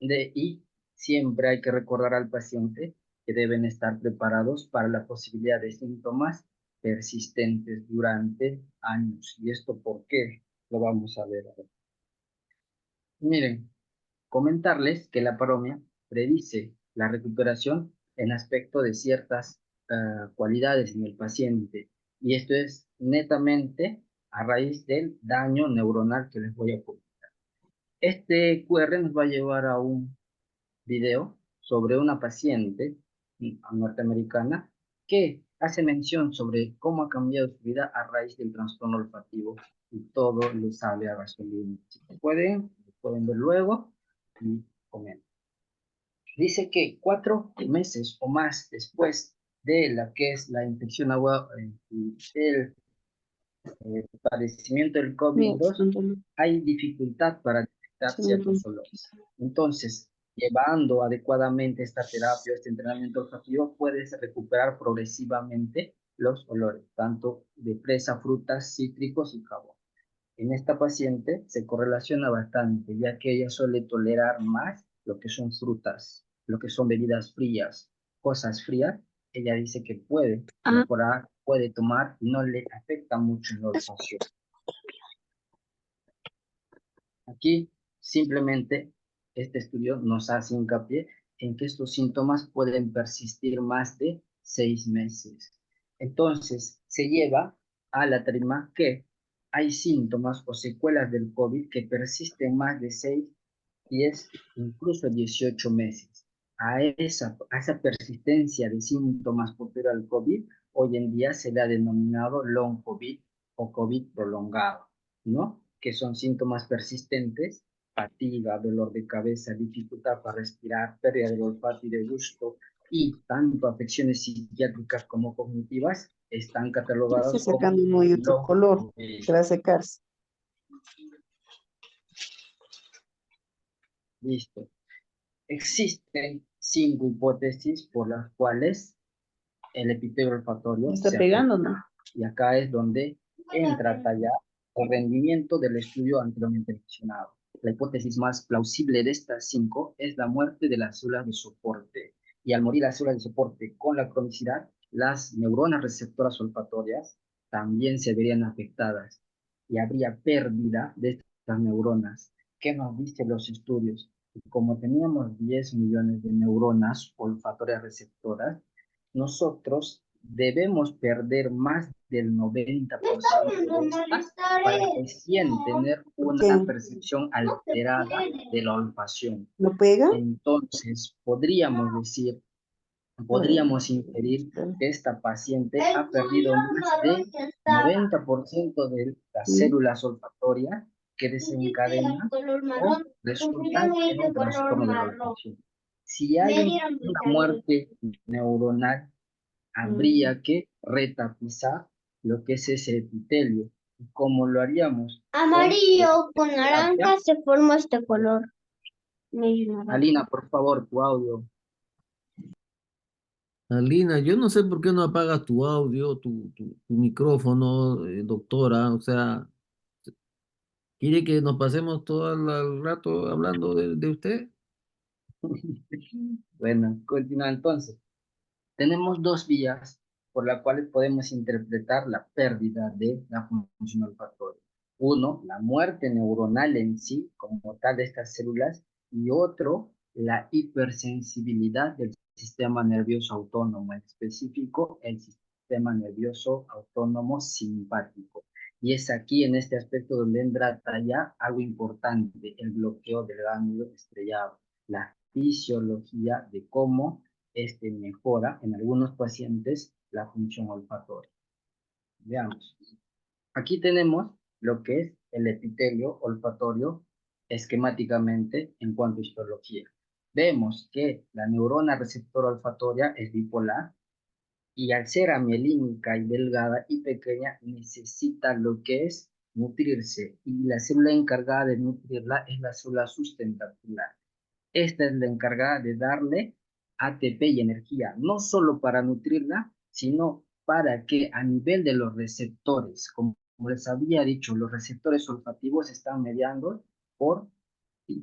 Y siempre hay que recordar al paciente que deben estar preparados para la posibilidad de síntomas persistentes durante años. ¿Y esto por qué? Lo vamos a ver ahora. Miren, comentarles que la paromia predice la recuperación en aspecto de ciertas cualidades en el paciente. Y esto es netamente a raíz del daño neuronal que les voy a comentar. Este QR nos va a llevar a un video sobre una paciente norteamericana que hace mención sobre cómo ha cambiado su vida a raíz del trastorno olfativo y todo le sale a gasolina. Si pueden ver luego y comenten. Dice que 4 meses o más después de la que es la infección agua, el padecimiento del COVID-2, hay dificultad para detectar ciertos olores. Entonces, llevando adecuadamente esta terapia, este entrenamiento olfativo, puedes recuperar progresivamente los olores, tanto de fresa, frutas, cítricos y jabón. En esta paciente se correlaciona bastante, ya que ella suele tolerar más lo que son frutas, lo que son bebidas frías, cosas frías. Ella dice que puede mejorar, puede tomar y no le afecta mucho la olfacción. Aquí simplemente este estudio nos hace hincapié en que estos síntomas pueden persistir más de 6 meses. Entonces, se lleva a la trima que hay síntomas o secuelas del COVID que persisten más de 6, 10, incluso 18 meses. A esa persistencia de síntomas posterior al COVID, hoy en día se le ha denominado long COVID o COVID prolongado, ¿no? Que son síntomas persistentes, fatiga, dolor de cabeza, dificultad para respirar, pérdida del olfato y de gusto, y tanto afecciones psiquiátricas como cognitivas están catalogadas Estoy como sacando muy otro long color COVID. para secarse. Listo. Existen 5 hipótesis por las cuales el epitelio olfatorio ¿Me está se pegando o afecta. no? Y acá es donde entra a tallar el rendimiento del estudio anteriormente mencionado. La hipótesis más plausible de estas 5 es la muerte de las células de soporte. Y al morir las células de soporte con la cronicidad, las neuronas receptoras olfatorias también se verían afectadas y habría pérdida de estas neuronas. ¿Qué nos dicen los estudios? Como teníamos 10 millones de neuronas olfatorias receptoras, nosotros debemos perder más del 90% de estas para recién tener una ¿Qué? percepción alterada de la olfacción. ¿Lo pega? Entonces, podríamos inferir que esta paciente ha perdido más del 90% de las células olfatorias que desencadenan o resultan en un trastorno de la olfacción. Si hay una muerte neuronal, habría que retapizar lo que es ese epitelio. ¿Cómo lo haríamos? Amarillo con terapia. naranja se forma este color. Medio naranja. Alina, por favor, tu audio. Alina, yo no sé por qué no apagas tu audio, tu micrófono, doctora. O sea, ¿quiere que nos pasemos todo el rato hablando de usted? Bueno, continúa entonces. Tenemos 2 vías por las cuales podemos interpretar la pérdida de la función olfatoria. Uno, la muerte neuronal en sí, como tal de estas células, y otro, la hipersensibilidad del sistema nervioso autónomo, en específico el sistema nervioso autónomo simpático. Y es aquí, en este aspecto, donde entra ya algo importante, el bloqueo del ganglio estrellado, la fisiología de cómo este mejora en algunos pacientes la función olfatoria. Veamos. Aquí tenemos lo que es el epitelio olfatorio esquemáticamente en cuanto a histología. Vemos que la neurona receptora olfatoria es bipolar y al ser amielínica y delgada y pequeña necesita lo que es nutrirse y la célula encargada de nutrirla es la célula sustentacular. Esta es la encargada de darle ATP y energía, no solo para nutrirla, sino para que a nivel de los receptores, como les había dicho, los receptores olfativos están mediados por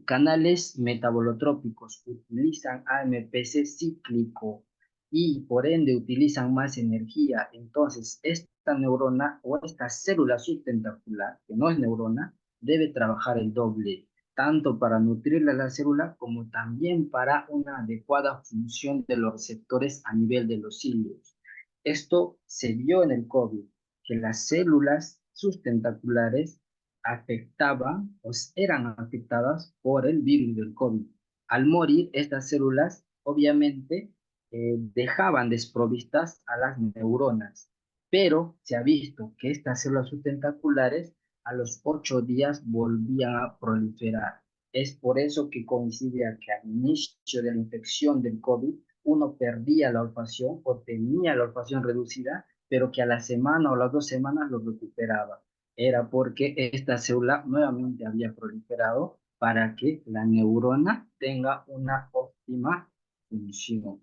canales metabolotrópicos, utilizan AMPC cíclico y por ende utilizan más energía. Entonces, esta neurona o esta célula sustentacular, que no es neurona, debe trabajar el doble, tanto para nutrirle a la célula como también para una adecuada función de los receptores a nivel de los cilios. Esto se vio en el COVID, que las células sustentaculares afectaban o eran afectadas por el virus del COVID. Al morir, estas células obviamente dejaban desprovistas a las neuronas, pero se ha visto que estas células sustentaculares a los 8 días volvían a proliferar. Es por eso que coincidía que al inicio de la infección del COVID uno perdía la olfacción o tenía la olfacción reducida, pero que a la semana o las 2 semanas lo recuperaba. Era porque esta célula nuevamente había proliferado para que la neurona tenga una óptima función.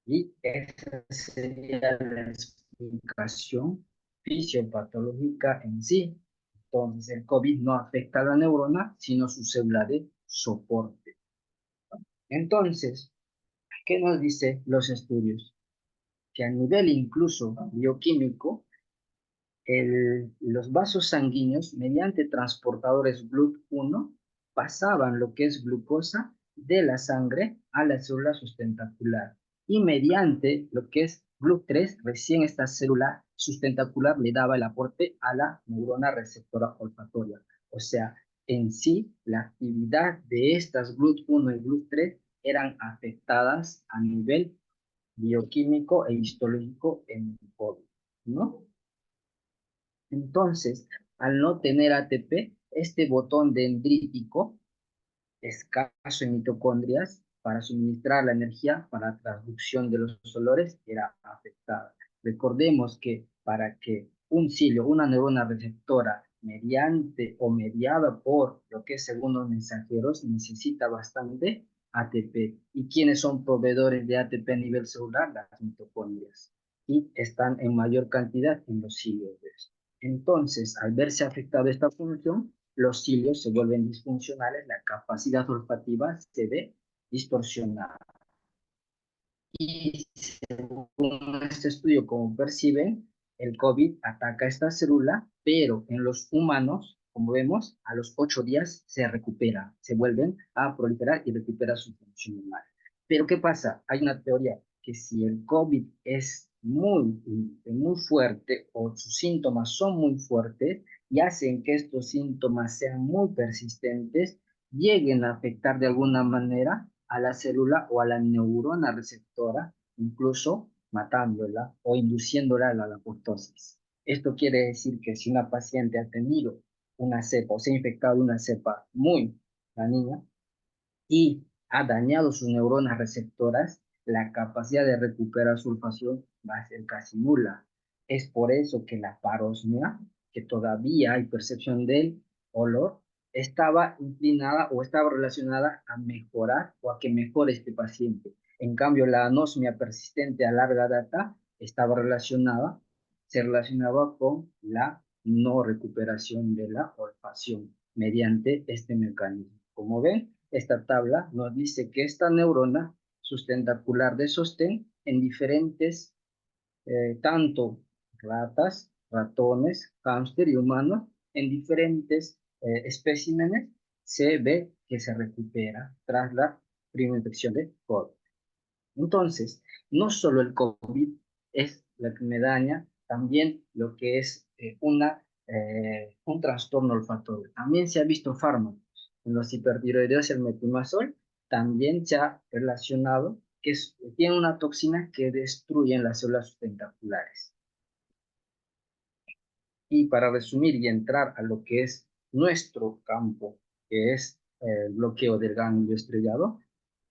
Y esa sería la explicación fisiopatológica en sí. Entonces, el COVID no afecta a la neurona, sino su célula de soporte. Entonces, ¿qué nos dicen los estudios? Que a nivel incluso bioquímico, los vasos sanguíneos, mediante transportadores GLUT1, pasaban lo que es glucosa de la sangre a la célula sustentacular. Y mediante lo que es GLUT3, recién esta célula sustentacular le daba el aporte a la neurona receptora olfatoria. O sea, en sí, la actividad de estas GLUT1 y GLUT3 eran afectadas a nivel bioquímico e histológico en el COVID, ¿no? Entonces, al no tener ATP, este botón dendrítico, escaso en mitocondrias, para suministrar la energía para la transducción de los olores, era afectada. Recordemos que para que un cilio, una neurona receptora, mediante o mediada por lo que es segundos mensajeros, necesita bastante ATP. ¿Y quiénes son proveedores de ATP a nivel celular? Las mitocondrias. Y están en mayor cantidad en los cilios de esto. Entonces, al verse afectada esta función, los cilios se vuelven disfuncionales, la capacidad olfativa se ve distorsionada. Y según este estudio, como perciben, el COVID ataca esta célula, pero en los humanos, como vemos, a los 8 días se recupera, se vuelven a proliferar y recupera su función normal. Pero ¿qué pasa? Hay una teoría que si el COVID es muy fuerte o sus síntomas son muy fuertes y hacen que estos síntomas sean muy persistentes, lleguen a afectar de alguna manera a la célula o a la neurona receptora, incluso matándola o induciéndola a la apoptosis. Esto quiere decir que si una paciente ha tenido una cepa o se ha infectado de una cepa muy dañina y ha dañado sus neuronas receptoras, la capacidad de recuperar su olfacción va a ser casi nula. Es por eso que la parosmia, que todavía hay percepción del olor, estaba inclinada o estaba relacionada a mejorar o a que mejore este paciente. En cambio, la anosmia persistente a larga data estaba relacionada, se relacionaba con la no recuperación de la olfacción mediante este mecanismo. Como ven, esta tabla nos dice que esta neurona sustentacular de sostén en diferentes, tanto ratas, ratones, hámster y humanos, en diferentes especímenes se ve que se recupera tras la primera infección de COVID. Entonces, no solo el COVID es la que me daña, también lo que es un trastorno olfatorio. También se ha visto fármacos. En los hipertiroideos, el metimazol también se ha relacionado que tiene una toxina que destruye las células sustentaculares. Y para resumir y entrar a lo que es nuestro campo, que es el bloqueo del ganglio estrellado,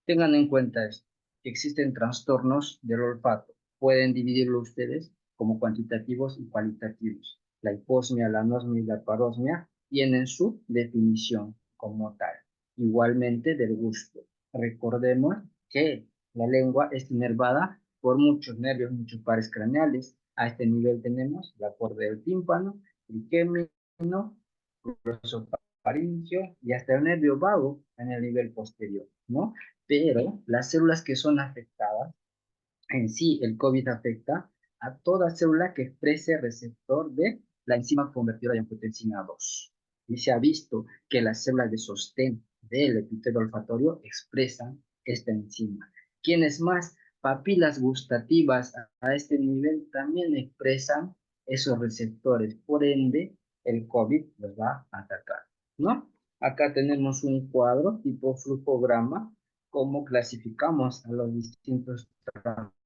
tengan en cuenta esto, que existen trastornos del olfato. Pueden dividirlo ustedes como cuantitativos y cualitativos. La hiposmia, la anosmia y la parosmia tienen su definición como tal. Igualmente del gusto. Recordemos que la lengua es inervada por muchos nervios, muchos pares craneales. A este nivel tenemos la cuerda del tímpano, el triquemino, glosofaringeo y hasta el nervio vago en el nivel posterior, ¿no? Pero las células que son afectadas, en sí el COVID afecta a toda célula que exprese receptor de la enzima convertidora de angiotensina 2. Y se ha visto que las células de sostén del epitelio olfatorio expresan esta enzima. ¿Quiénes más? Papilas gustativas a este nivel también expresan esos receptores. Por ende, el COVID los va a atacar, ¿no? Acá tenemos un cuadro tipo flujograma, cómo clasificamos a los distintos trastornos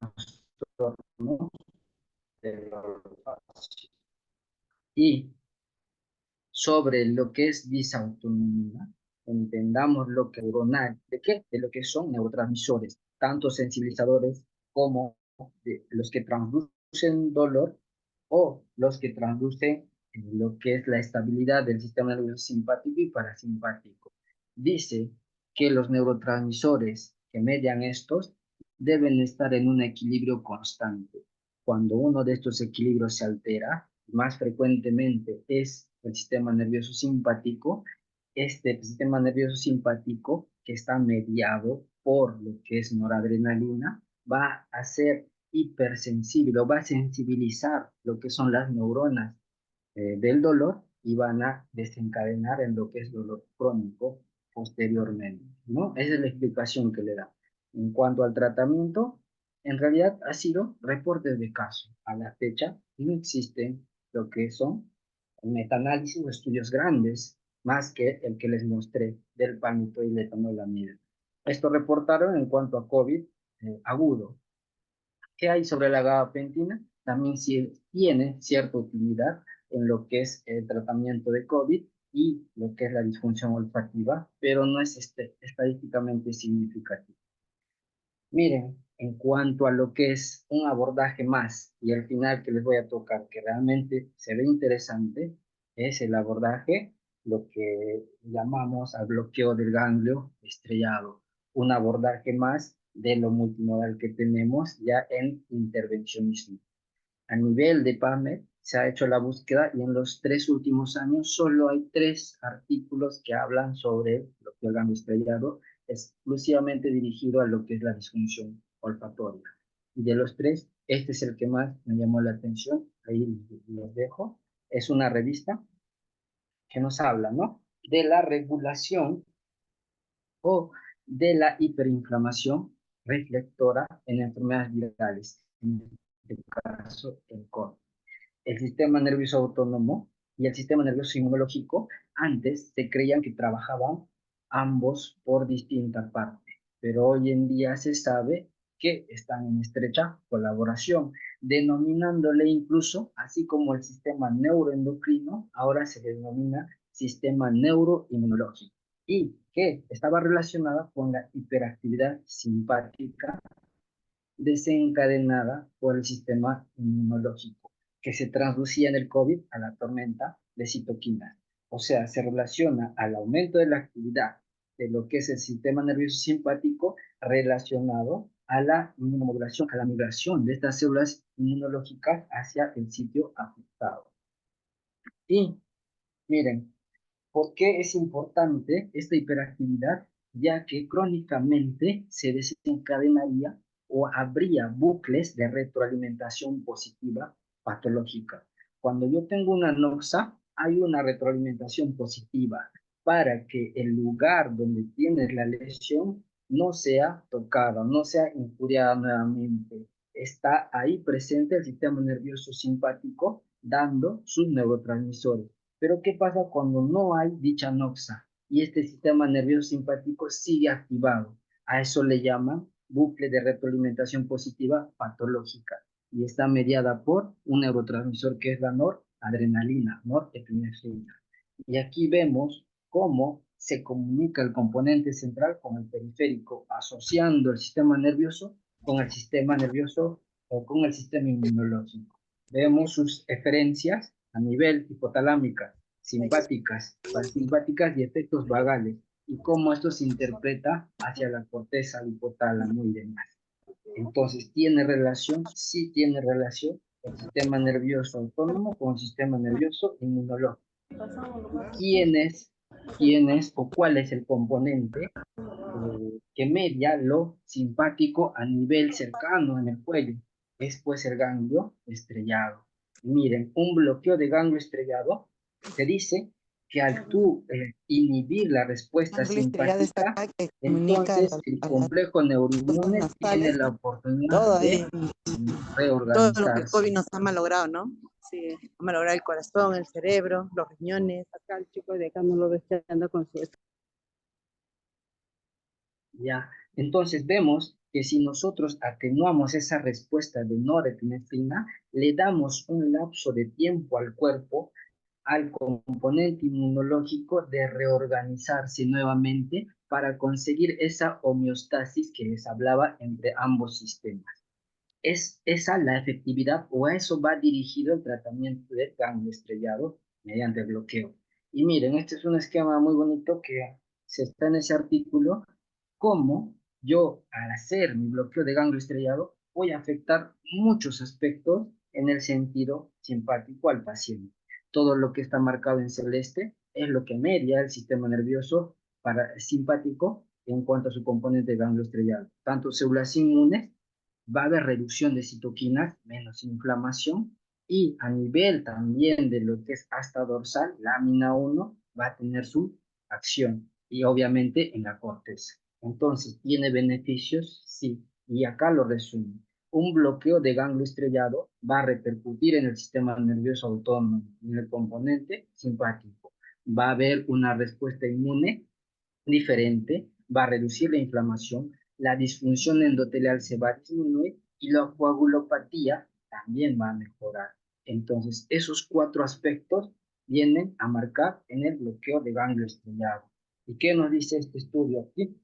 de la olfación. Y sobre lo que es disautonomía, entendamos lo que neuronal, ¿de qué? De lo que son neurotransmisores, tanto sensibilizadores como de los que transducen dolor o los que transducen lo que es la estabilidad del sistema nervioso simpático y parasimpático. Dice que los neurotransmisores que median estos deben estar en un equilibrio constante. Cuando uno de estos equilibrios se altera, más frecuentemente es el sistema nervioso simpático, este sistema nervioso simpático que está mediado por lo que es noradrenalina, va a ser hipersensible o va a sensibilizar lo que son las neuronas del dolor y van a desencadenar en lo que es dolor crónico posteriormente, ¿no? Esa es la explicación que le da. En cuanto al tratamiento, en realidad ha sido reportes de caso. A la fecha no existen lo que son metaanálisis o estudios grandes, más que el que les mostré del palmitoid y letanolamida. Esto reportaron en cuanto a COVID agudo. ¿Qué hay sobre la gabapentina? También sí tiene cierta utilidad en lo que es el tratamiento de COVID y lo que es la disfunción olfativa, pero no es estadísticamente significativo. Miren, en cuanto a lo que es un abordaje más y al final que les voy a tocar, que realmente se ve interesante, es el abordaje, lo que llamamos al bloqueo del ganglio estrellado, un abordaje más de lo multimodal que tenemos ya en intervencionismo. A nivel de PubMed se ha hecho la búsqueda y en los 3 últimos años solo hay 3 artículos que hablan sobre el bloqueo del ganglio estrellado exclusivamente dirigido a lo que es la disfunción olfatoria. Y de los 3, este es el que más me llamó la atención, ahí los dejo. Es una revista que nos habla, ¿no? De la regulación o de la hiperinflamación reflectora en enfermedades virales, en este caso el COVID. El sistema nervioso autónomo y el sistema nervioso inmunológico antes se creían que trabajaban ambos por distinta parte, pero hoy en día se sabe que están en estrecha colaboración, denominándole incluso, así como el sistema neuroendocrino, ahora se denomina sistema neuroinmunológico, y que estaba relacionada con la hiperactividad simpática desencadenada por el sistema inmunológico, que se traducía en el COVID a la tormenta de citoquinas. O sea, se relaciona al aumento de la actividad de lo que es el sistema nervioso simpático relacionado a la inmunomodulación, a la migración de estas células inmunológicas hacia el sitio afectado. Y miren, ¿por qué es importante esta hiperactividad? Ya que crónicamente se desencadenaría o habría bucles de retroalimentación positiva patológica. Cuando yo tengo una noxa, hay una retroalimentación positiva para que el lugar donde tienes la lesión no sea tocado, no sea injuriado nuevamente. Está ahí presente el sistema nervioso simpático dando sus neurotransmisores. Pero ¿qué pasa cuando no hay dicha noxa y este sistema nervioso simpático sigue activado? A eso le llaman bucle de retroalimentación positiva patológica y está mediada por un neurotransmisor que es la noradrenalina, norepinefrina. Y aquí vemos cómo se comunica el componente central con el periférico, asociando el sistema nervioso con el sistema nervioso o con el sistema inmunológico. Vemos sus eferencias a nivel hipotalámica, simpáticas, parasimpáticas y efectos vagales, y cómo esto se interpreta hacia la corteza hipotálamo y demás. Entonces, ¿tiene relación? Sí tiene relación el sistema nervioso autónomo con el sistema nervioso inmunológico. ¿Quién es o cuál es el componente que media lo simpático a nivel cercano en el cuello? Es pues el ganglio estrellado. Miren, un bloqueo de ganglio estrellado se dice que al tú inhibir la respuesta Ganglio estriado está simpática, acá que comunica entonces el a las complejo fosas neuroinmune tiene nasales, la oportunidad todo ahí, de todo lo que el reorganizarse. COVID nos ha malogrado, ¿no? Sí, ha malogrado el corazón, el cerebro, los riñones. Acá el chico de acá no lo ves que anda con su... ¿Ya? Entonces vemos que si nosotros atenuamos esa respuesta de norepinefrina, le damos un lapso de tiempo al cuerpo, al componente inmunológico de reorganizarse nuevamente para conseguir esa homeostasis que les hablaba entre ambos sistemas. Es esa la efectividad o a eso va dirigido el tratamiento del ganglio estrellado mediante el bloqueo. Y miren, este es un esquema muy bonito que se está en ese artículo, cómo yo al hacer mi bloqueo de ganglio estrellado voy a afectar muchos aspectos en el sentido simpático al paciente. Todo lo que está marcado en celeste es lo que media el sistema nervioso simpático en cuanto a su componente de ganglio estrellado. Tanto células inmunes, va a haber reducción de citoquinas, menos inflamación, y a nivel también de lo que es asta dorsal, lámina 1, va a tener su acción, y obviamente en la corteza. Entonces, ¿tiene beneficios? Sí, y acá lo resumo. Un bloqueo de ganglio estrellado va a repercutir en el sistema nervioso autónomo, en el componente simpático. Va a haber una respuesta inmune diferente, va a reducir la inflamación, la disfunción endotelial se va a disminuir y la coagulopatía también va a mejorar. Entonces, esos 4 aspectos vienen a marcar en el bloqueo de ganglio estrellado. ¿Y qué nos dice este estudio aquí?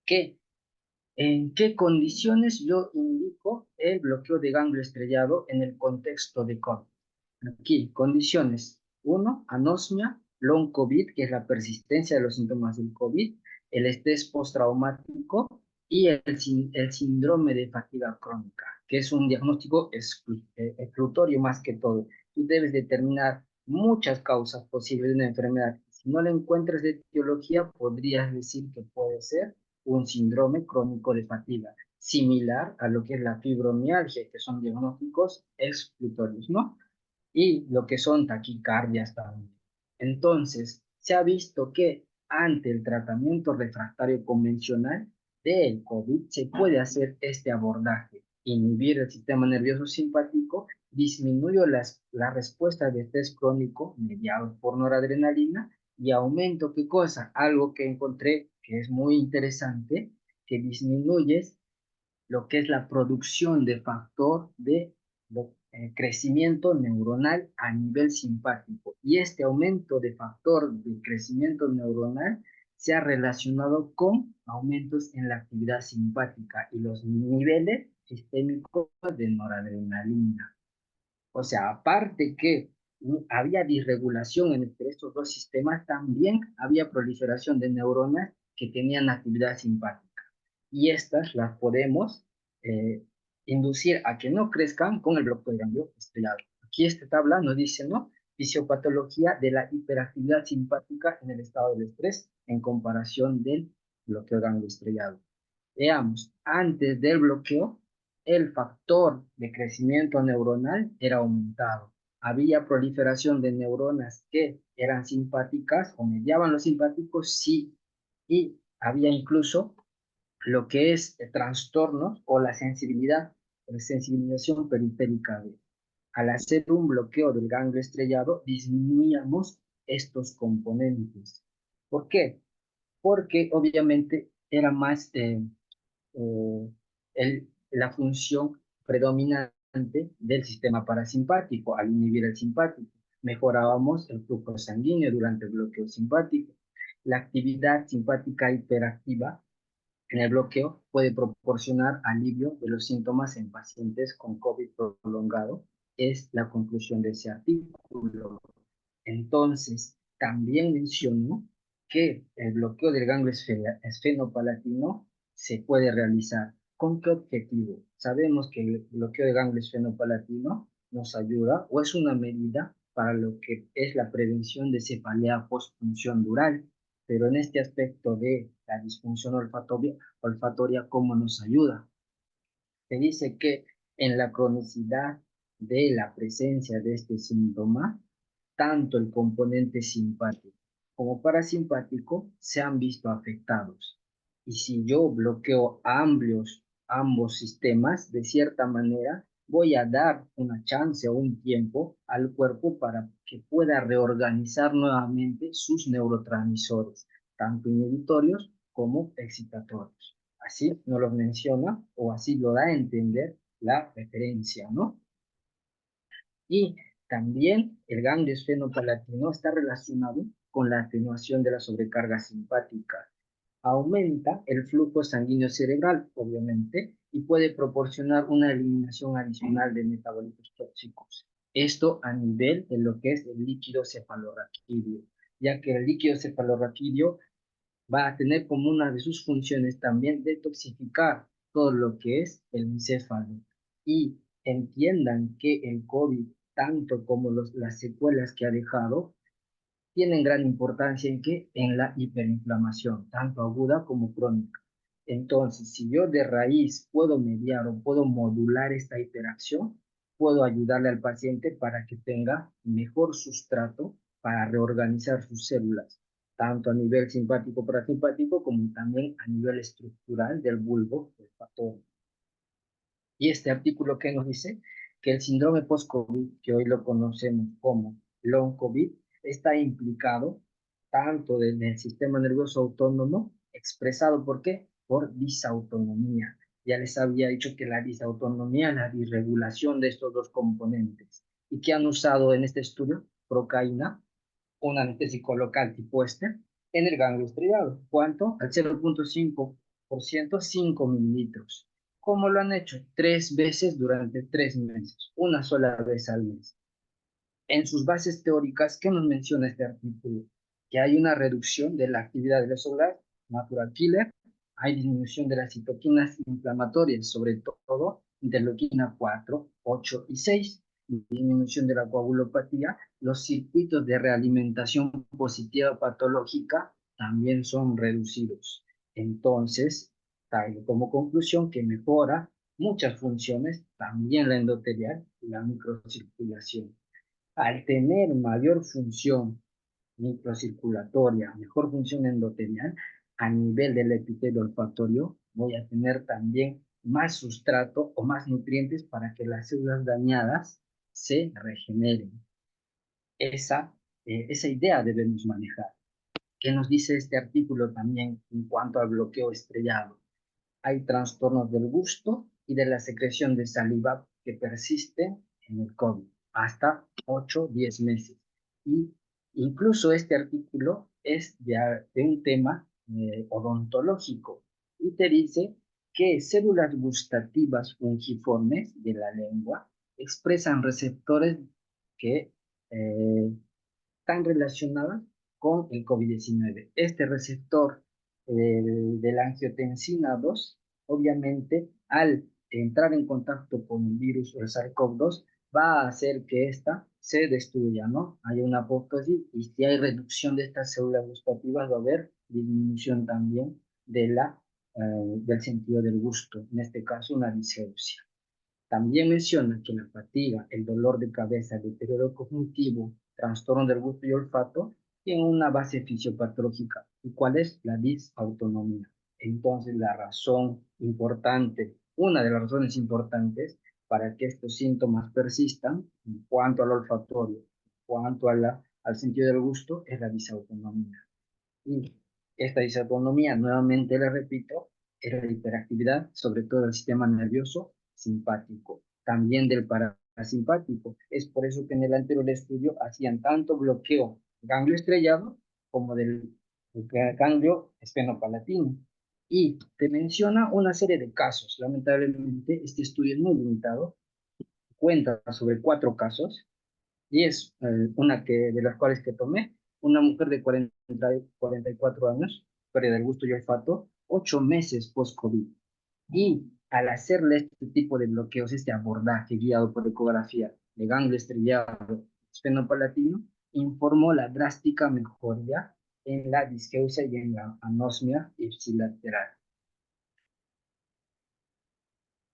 Que en qué condiciones yo indico el bloqueo de ganglio estrellado en el contexto de COVID. Aquí, condiciones. 1, anosmia, long COVID, que es la persistencia de los síntomas del COVID, el estrés postraumático y el síndrome de fatiga crónica, que es un diagnóstico exclutorio más que todo. Tú debes determinar muchas causas posibles de una enfermedad. Si no le encuentras de etiología, podrías decir que puede ser un síndrome crónico de fatiga, similar a lo que es la fibromialgia, que son diagnósticos exclutorios, ¿no? Y lo que son taquicardias también. Entonces, se ha visto que ante el tratamiento refractario convencional del COVID se puede hacer este abordaje, inhibir el sistema nervioso simpático, disminuyo la respuesta de estrés crónico mediado por noradrenalina y aumento, ¿qué cosa? Algo que encontré que es muy interesante, que disminuyes lo que es la producción de factor de crecimiento neuronal a nivel simpático. Y este aumento de factor de crecimiento neuronal se ha relacionado con aumentos en la actividad simpática y los niveles sistémicos de noradrenalina. O sea, aparte que había disregulación entre estos dos sistemas, también había proliferación de neuronas que tenían actividad simpática. Y estas las podemos eh, inducir a que no crezcan con el bloqueo de ganglio estrellado. Aquí esta tabla nos dice, ¿no? Fisiopatología de la hiperactividad simpática en el estado del estrés en comparación del bloqueo de ganglio estrellado. Veamos, antes del bloqueo, el factor de crecimiento neuronal era aumentado. ¿Había proliferación de neuronas que eran simpáticas o mediaban los simpáticos? Sí. Y había incluso lo que es trastornos o la sensibilización periférica B. Al hacer un bloqueo del ganglio estrellado, disminuíamos estos componentes. ¿Por qué? Porque obviamente era más la función predominante del sistema parasimpático. Al inhibir el simpático, mejorábamos el flujo sanguíneo durante el bloqueo simpático. La actividad simpática hiperactiva en el bloqueo puede proporcionar alivio de los síntomas en pacientes con COVID prolongado. Es la conclusión de ese artículo. Entonces, también mencionó que el bloqueo del ganglio esfenopalatino se puede realizar. ¿Con qué objetivo? Sabemos que el bloqueo del ganglio esfenopalatino nos ayuda o es una medida para lo que es la prevención de cefalea postpunción dural, pero en este aspecto de la disfunción olfatoria, ¿cómo nos ayuda? Se dice que en la cronicidad de la presencia de este síntoma, tanto el componente simpático como parasimpático se han visto afectados. Y si yo bloqueo ambos sistemas, de cierta manera, voy a dar una chance o un tiempo al cuerpo para que pueda reorganizar nuevamente sus neurotransmisores, tanto inhibitorios como excitatorios. Así nos lo menciona o así lo da a entender la referencia, ¿no? Y también el ganglio esfenopalatino está relacionado con la atenuación de la sobrecarga simpática. Aumenta el flujo sanguíneo cerebral, obviamente, y puede proporcionar una eliminación adicional de metabolitos tóxicos. Esto a nivel de lo que es el líquido cefalorraquídeo, ya que el líquido cefalorraquídeo va a tener como una de sus funciones también detoxificar todo lo que es el encéfalo. Y entiendan que el COVID, tanto como las secuelas que ha dejado, tienen gran importancia en que en la hiperinflamación, tanto aguda como crónica. Entonces, si yo de raíz puedo mediar o puedo modular esta interacción, puedo ayudarle al paciente para que tenga mejor sustrato para reorganizar sus células, tanto a nivel simpático parasimpático como también a nivel estructural del bulbo olfatorio. Y este artículo que nos dice que el síndrome post-COVID, que hoy lo conocemos como long COVID, está implicado tanto en el sistema nervioso autónomo, expresado ¿por qué? Por disautonomía. Ya les había dicho que la disautonomía, la disregulación de estos dos componentes. ¿Y que han usado en este estudio? Procaína, un anestésico local tipo este, en el ganglio estriado. ¿Cuánto? Al 0.5%, 5 mililitros. ¿Cómo lo han hecho? 3 veces durante 3 meses, una sola vez al mes. En sus bases teóricas, ¿qué nos menciona este artículo? Que hay una reducción de la actividad de los celulares, natural killer, hay disminución de las citoquinas inflamatorias, sobre todo interleuquina 4, 8 y 6, disminución de la coagulopatía, los circuitos de realimentación positiva patológica también son reducidos. Entonces, traigo como conclusión que mejora muchas funciones, también la endotelial y la microcirculación. Al tener mayor función microcirculatoria, mejor función endotelial, a nivel del epitelio olfatorio, voy a tener también más sustrato o más nutrientes para que las células dañadas se regeneren. Esa idea debemos manejar. ¿Qué nos dice este artículo también en cuanto al bloqueo estrellado? Hay trastornos del gusto y de la secreción de saliva que persisten en el COVID hasta 8 o 10 meses. Y incluso este artículo es de un tema odontológico y te dice que células gustativas fungiformes de la lengua expresan receptores que están relacionadas con el COVID-19. Este receptor de la angiotensina 2, obviamente, al entrar en contacto con el virus o el SARS-CoV-2, va a hacer que ésta se destruya, ¿no? Hay una apoptosis y si hay reducción de estas células gustativas va a haber disminución también del sentido del gusto, en este caso una disgeusia. También menciona que la fatiga, el dolor de cabeza, el deterioro cognitivo, trastorno del gusto y olfato tienen una base fisiopatológica. ¿Y cuál es? La disautonomía. Entonces, la razón importante, una de las razones importantes para que estos síntomas persistan en cuanto al olfatorio, en cuanto al sentido del gusto, es la disautonomía. Y esta disautonomía, nuevamente le repito, es la hiperactividad, sobre todo del sistema nervioso simpático, también del parasimpático. Es por eso que en el anterior estudio hacían tanto bloqueo ganglio estrellado como del ganglio esfenopalatino. Y te menciona una serie de casos. Lamentablemente, este estudio es muy limitado, cuenta sobre 4 casos, y es una de las cuales que tomé, una mujer de 44 años, pérdida del gusto y olfato, 8 meses post-COVID. Y al hacerle este tipo de bloqueos, este abordaje guiado por ecografía de ganglio estrellado esfenopalatino, informó la drástica mejoría en la disgeusia y en la anosmia ipsilateral.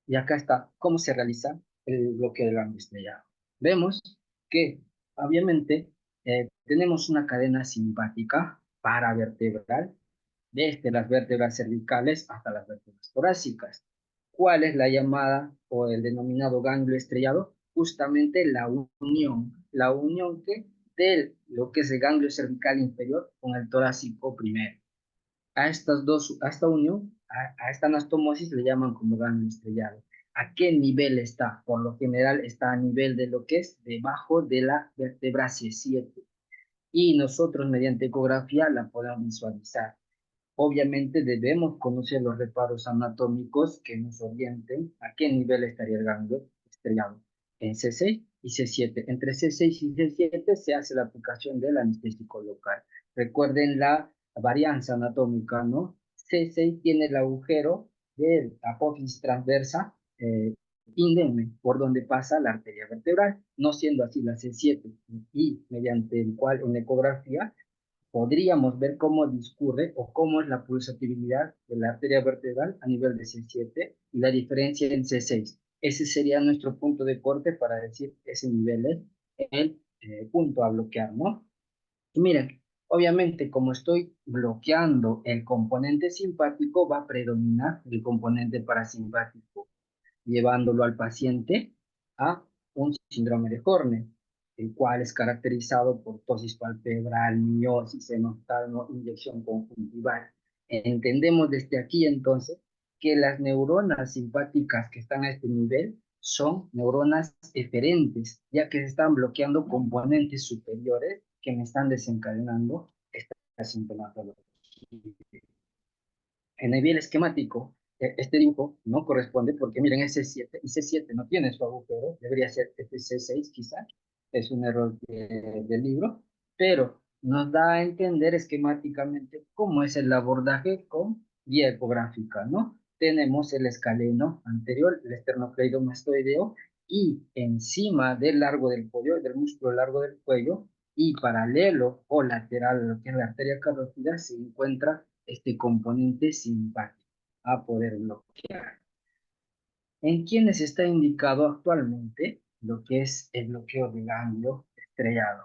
Y acá está cómo se realiza el bloqueo del ganglio estrellado. Vemos que, obviamente, tenemos una cadena simpática paravertebral, desde las vértebras cervicales hasta las vértebras torácicas. ¿Cuál es la llamada o el denominado ganglio estrellado? Justamente la unión de lo que es el ganglio cervical inferior con el torácico primero. A esta unión, a esta anastomosis le llaman como ganglio estrellado. ¿A qué nivel está? Por lo general está a nivel de lo que es debajo de la vértebra C7. Y nosotros mediante ecografía la podemos visualizar. Obviamente debemos conocer los reparos anatómicos que nos orienten a qué nivel estaría el ganglio estrellado. En C6 y C7. Entre C6 y C7 se hace la aplicación del anestésico local. Recuerden la varianza anatómica, ¿no? C6 tiene el agujero de la apófisis transversa indemne, por donde pasa la arteria vertebral, no siendo así la C7, y mediante el cual en ecografía podríamos ver cómo discurre o cómo es la pulsatividad de la arteria vertebral a nivel de C7 y la diferencia en C6. Ese sería nuestro punto de corte para decir que ese nivel es el punto a bloquear, ¿no? Y miren, obviamente como estoy bloqueando el componente simpático, va a predominar el componente parasimpático, llevándolo al paciente a un síndrome de Horner, el cual es caracterizado por tosis palpebral, miosis, enoftalmo, inyección conjuntival. Entendemos desde aquí entonces que las neuronas simpáticas que están a este nivel son neuronas eferentes, ya que se están bloqueando componentes superiores que me están desencadenando esta sintomatología. En el nivel esquemático, este dibujo no corresponde porque miren, es C7 y C7 no tiene su agujero, debería ser este C6 quizá, es un error del libro, pero nos da a entender esquemáticamente cómo es el abordaje con guía ecográfica, ¿no? Tenemos el escaleno anterior, el esternocleidomastoideo, y encima del largo del cuello, del músculo largo del cuello, y paralelo o lateral a lo que es la arteria carótida, se encuentra este componente simpático a poder bloquear. ¿En quienes está indicado actualmente lo que es el bloqueo de ganglio estrellado?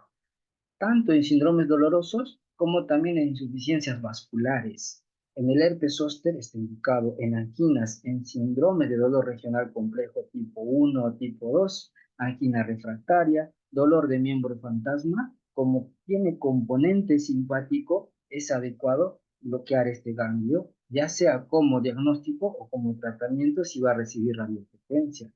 Tanto en síndromes dolorosos como también en insuficiencias vasculares. En el herpes zóster está indicado en anginas, en síndrome de dolor regional complejo tipo 1 o tipo 2, angina refractaria, dolor de miembro fantasma. Como tiene componente simpático, es adecuado bloquear este ganglio, ya sea como diagnóstico o como tratamiento si va a recibir radiofrecuencia.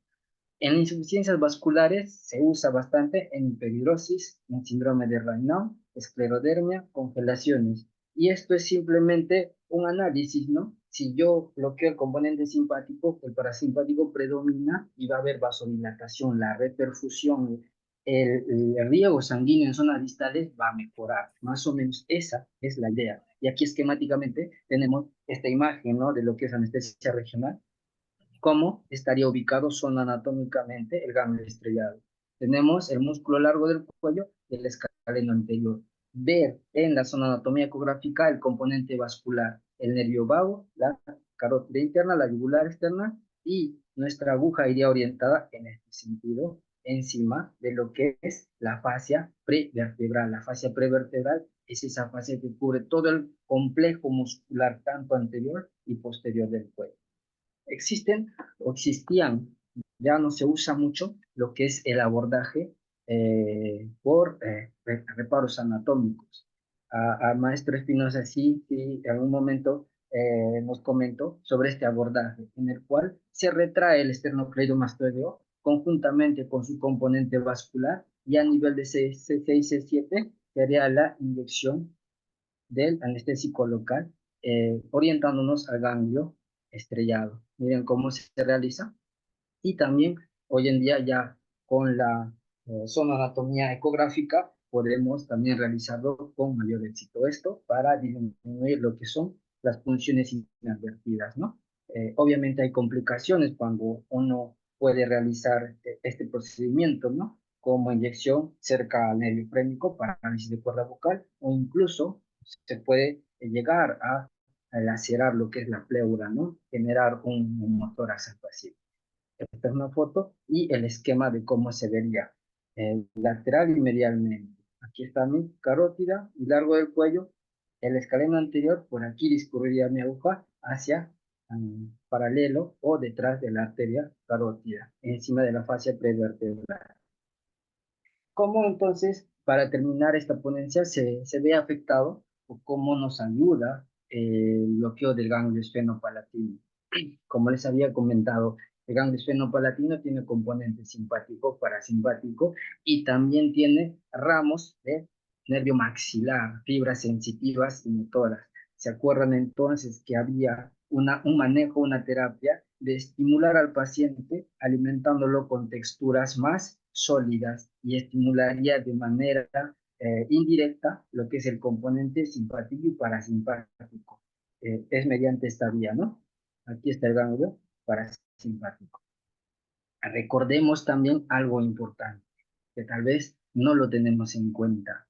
En insuficiencias vasculares se usa bastante en hiperhidrosis, en síndrome de Raynaud, esclerodermia, congelaciones. Y esto es simplemente un análisis, ¿no? Si yo bloqueo el componente simpático, el parasimpático predomina y va a haber vasodilatación, la reperfusión, el riego sanguíneo en zonas distales va a mejorar. Más o menos esa es la idea. Y aquí esquemáticamente tenemos esta imagen, ¿no? De lo que es anestesia regional, cómo estaría ubicado zona anatómicamente el ganglio estrellado. Tenemos el músculo largo del cuello y el escaleno anterior. Ver en la zona anatomía ecográfica el componente vascular, el nervio vago, la carótida interna, la yugular externa y nuestra aguja iría orientada en este sentido, encima de lo que es la fascia prevertebral. La fascia prevertebral es esa fascia que cubre todo el complejo muscular, tanto anterior y posterior del cuello. Existen o existían, ya no se usa mucho, lo que es el abordaje por reparos anatómicos. Al maestro Espinosa sí, en algún momento nos comentó sobre este abordaje, en el cual se retrae el esternocleidomastoideo conjuntamente con su componente vascular, y a nivel de C6 y C7 se haría la inyección del anestésico local, orientándonos al ganglio estrellado. Miren cómo se realiza. Y también hoy en día ya con la sonoanatomía ecográfica podemos también realizarlo con mayor éxito. Esto para disminuir lo que son las funciones inadvertidas, ¿no? Obviamente hay complicaciones cuando uno puede realizar este procedimiento, ¿no? Como inyección cerca al nervio frénico, parálisis de cuerda vocal, o incluso se puede llegar a lacerar lo que es la pleura, ¿no? Generar un hemotórax al paciente. Esta es una foto y el esquema de cómo se vería lateral y medialmente. Aquí está mi carótida y largo del cuello. El escaleno anterior, por aquí discurriría mi aguja hacia paralelo o detrás de la arteria carótida, encima de la fascia prevertebral. ¿Cómo entonces, para terminar esta ponencia, se ve afectado o cómo nos ayuda el bloqueo del ganglio esfenopalatino? Como les había comentado, el ganglio esfenopalatino tiene componente simpático, parasimpático, y también tiene ramos de nervio maxilar, fibras sensitivas y motoras. ¿Se acuerdan entonces que había un manejo, una terapia de estimular al paciente alimentándolo con texturas más sólidas, y estimularía de manera indirecta lo que es el componente simpático y parasimpático? Es mediante esta vía, ¿no? Aquí está el ganglio parasimpático. Recordemos también algo importante, que tal vez no lo tenemos en cuenta.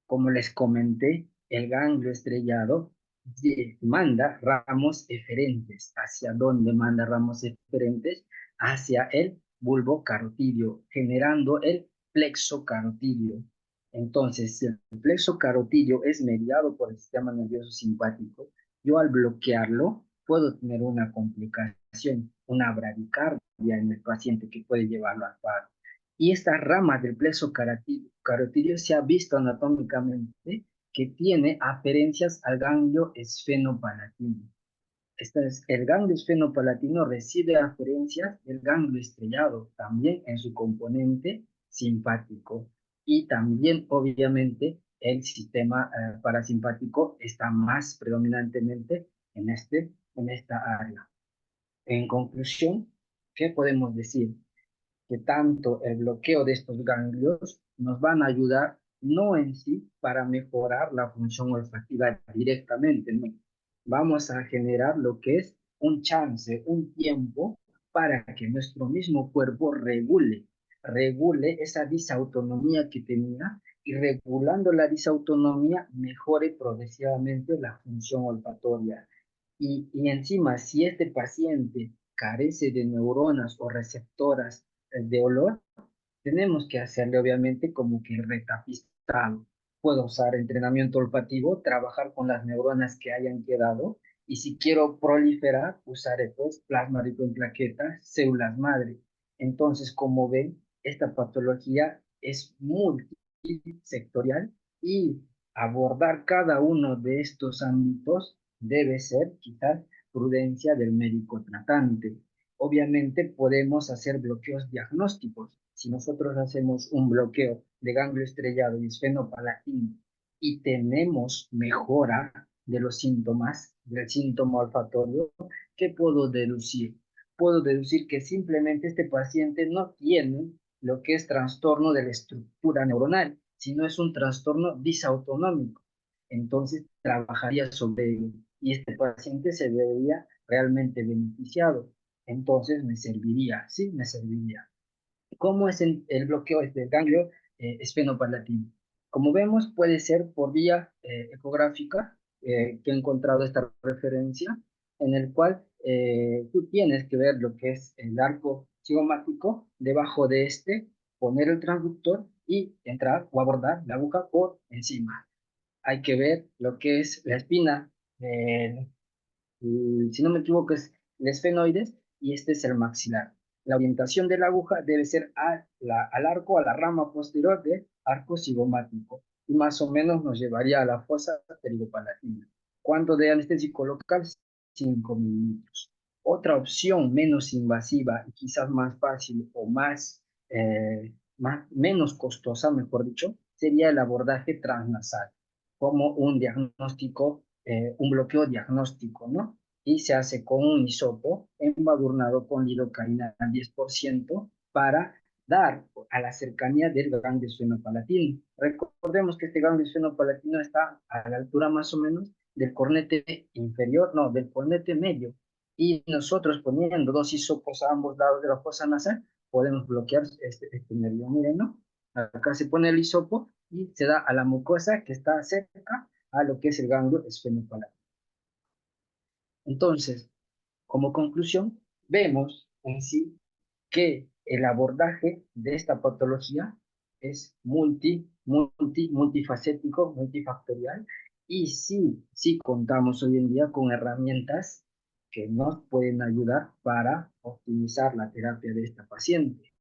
Como les comenté, el ganglio estrellado manda ramos eferentes. ¿Hacia dónde manda ramos eferentes? Hacia el bulbo carotidio, generando el plexo carotidio. Entonces, si el plexo carotidio es mediado por el sistema nervioso simpático, yo al bloquearlo puedo tener una complicación, una bradicardia en el paciente que puede llevarlo al paro. Y estas ramas del plexo carotidio se ha visto anatómicamente que tiene aferencias al ganglio esfenopalatino. El ganglio esfenopalatino recibe aferencias del ganglio estrellado, también en su componente simpático. Y también, obviamente, el sistema parasimpático está más predominantemente en esta área. En conclusión, ¿qué podemos decir? Que tanto el bloqueo de estos ganglios nos van a ayudar no en sí para mejorar la función olfativa directamente, no. Vamos a generar lo que es un chance, un tiempo para que nuestro mismo cuerpo regule esa disautonomía que tenía, y regulando la disautonomía mejore progresivamente la función olfatoria. Y encima, si este paciente carece de neuronas o receptoras de olor, tenemos que hacerle obviamente como que retapizado. Puedo usar entrenamiento olfativo, trabajar con las neuronas que hayan quedado, y si quiero proliferar, usaré pues plasma rico en plaquetas, células madre. Entonces, como ven, esta patología es multisectorial, y abordar cada uno de estos ámbitos debe ser quizás prudencia del médico tratante. Obviamente podemos hacer bloqueos diagnósticos. Si nosotros hacemos un bloqueo de ganglio estrellado y esfenopalatino y tenemos mejora de los síntomas, del síntoma olfatorio, ¿qué puedo deducir? Puedo deducir que simplemente este paciente no tiene lo que es trastorno de la estructura neuronal, sino es un trastorno disautonómico. Entonces trabajaría sobre ello, y este paciente se vería realmente beneficiado. Entonces me serviría, sí, me serviría. ¿Cómo es el bloqueo del ganglio esfenopalatino? Como vemos, puede ser por vía ecográfica, que he encontrado esta referencia, en el cual tú tienes que ver lo que es el arco cigomático, debajo de este poner el transductor y entrar o abordar la aguja por encima. Hay que ver lo que es la espina, si no me equivoco es el esfenoides y este es el maxilar. La orientación de la aguja debe ser al arco, a la rama posterior del arco cigomático y más o menos nos llevaría a la fosa pterigopalatina. ¿Cuánto de anestésico local? 5 minutos. Otra opción menos invasiva y quizás más fácil o menos costosa, mejor dicho, sería el abordaje transnasal, como un diagnóstico, un bloqueo diagnóstico, ¿no? Y se hace con un hisopo embadurnado con lidocaína al 10% para dar a la cercanía del ganglio palatino. Recordemos que este ganglio palatino está a la altura más o menos del cornete inferior, no, del cornete medio. Y nosotros poniendo dos hisopos a ambos lados de la fosa nasal, podemos bloquear este nervio. Miren, ¿no? Acá se pone el hisopo y se da a la mucosa que está cerca a lo que es el ganglio esfenopalatino. Entonces, como conclusión, vemos en sí que el abordaje de esta patología es multifacético, multifactorial, y sí contamos hoy en día con herramientas que nos pueden ayudar para optimizar la terapia de esta paciente.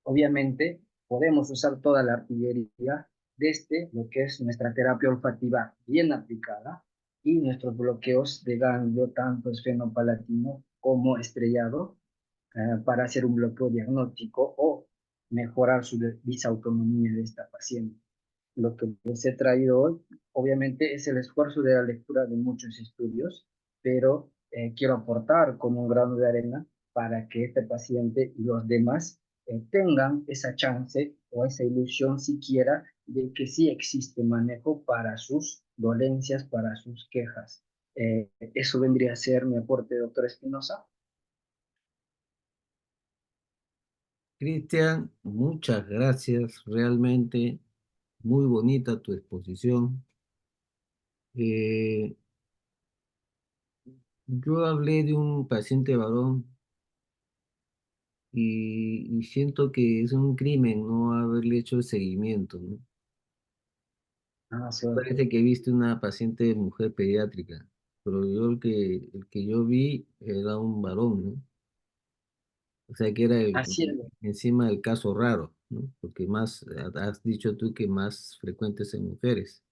Obviamente, podemos usar toda la artillería desde lo que es nuestra terapia olfativa bien aplicada y nuestros bloqueos de ganglio, tanto esfenopalatino como estrellado, para hacer un bloqueo diagnóstico o mejorar su disautonomía de esta paciente. Lo que les he traído hoy, obviamente, es el esfuerzo de la lectura de muchos estudios, pero quiero aportar como un grano de arena para que este paciente y los demás tengan esa chance o esa ilusión siquiera de que sí existe manejo para sus dolencias, para sus quejas. Eso vendría a ser mi aporte, doctor Espinosa. Cristian, muchas gracias, realmente muy bonita tu exposición. Eh, yo hablé de un paciente varón y siento que es un crimen no haberle hecho el seguimiento, ¿no? Ah, sí. Parece que viste una paciente mujer pediátrica, pero yo el que yo vi era un varón, ¿no? O sea que era Así es, encima del caso raro, ¿no? Porque más, has dicho tú que más frecuentes en mujeres.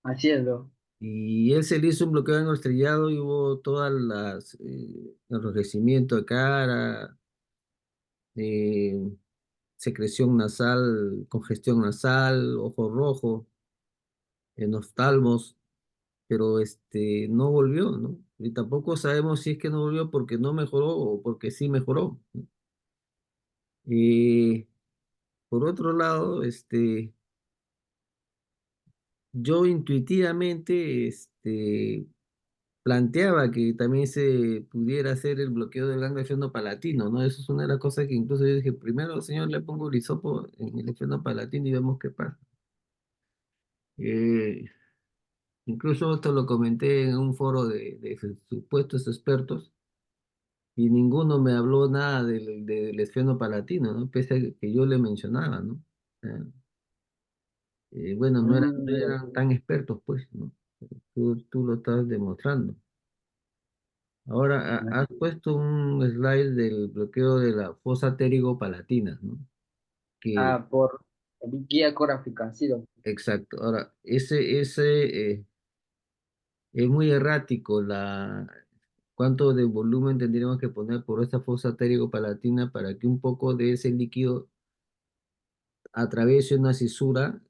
así es, doctor. Y él se le hizo un bloqueo en el estrellado y hubo todas las enrojecimiento de cara, eh, secreción nasal, congestión nasal, ojo rojo, oftalmos, pero no volvió, ¿no? Y tampoco sabemos si es que no volvió porque no mejoró o porque sí mejoró, ¿no? Y por otro lado, yo intuitivamente, planteaba que también se pudiera hacer el bloqueo del ganglio palatino, ¿no? Eso es una de las cosas que incluso yo dije, primero, señor, le pongo el hisopo en el palatino y vemos qué pasa. Eh, Incluso esto lo comenté en un foro de supuestos expertos y ninguno me habló nada del esfenopalatino, ¿no? Pese a que yo le mencionaba, ¿no? O sea, bueno, no Mira, eran tan expertos, pues, ¿no? Tú lo estás demostrando. Ahora, has puesto un slide del bloqueo de la fosa palatina, ¿no? Que, por guía coráfica, sí, doctor. exacto. Ahora, ese es muy errático cuánto de volumen tendríamos que poner por esta fosa palatina para que un poco de ese líquido atraviese una fisura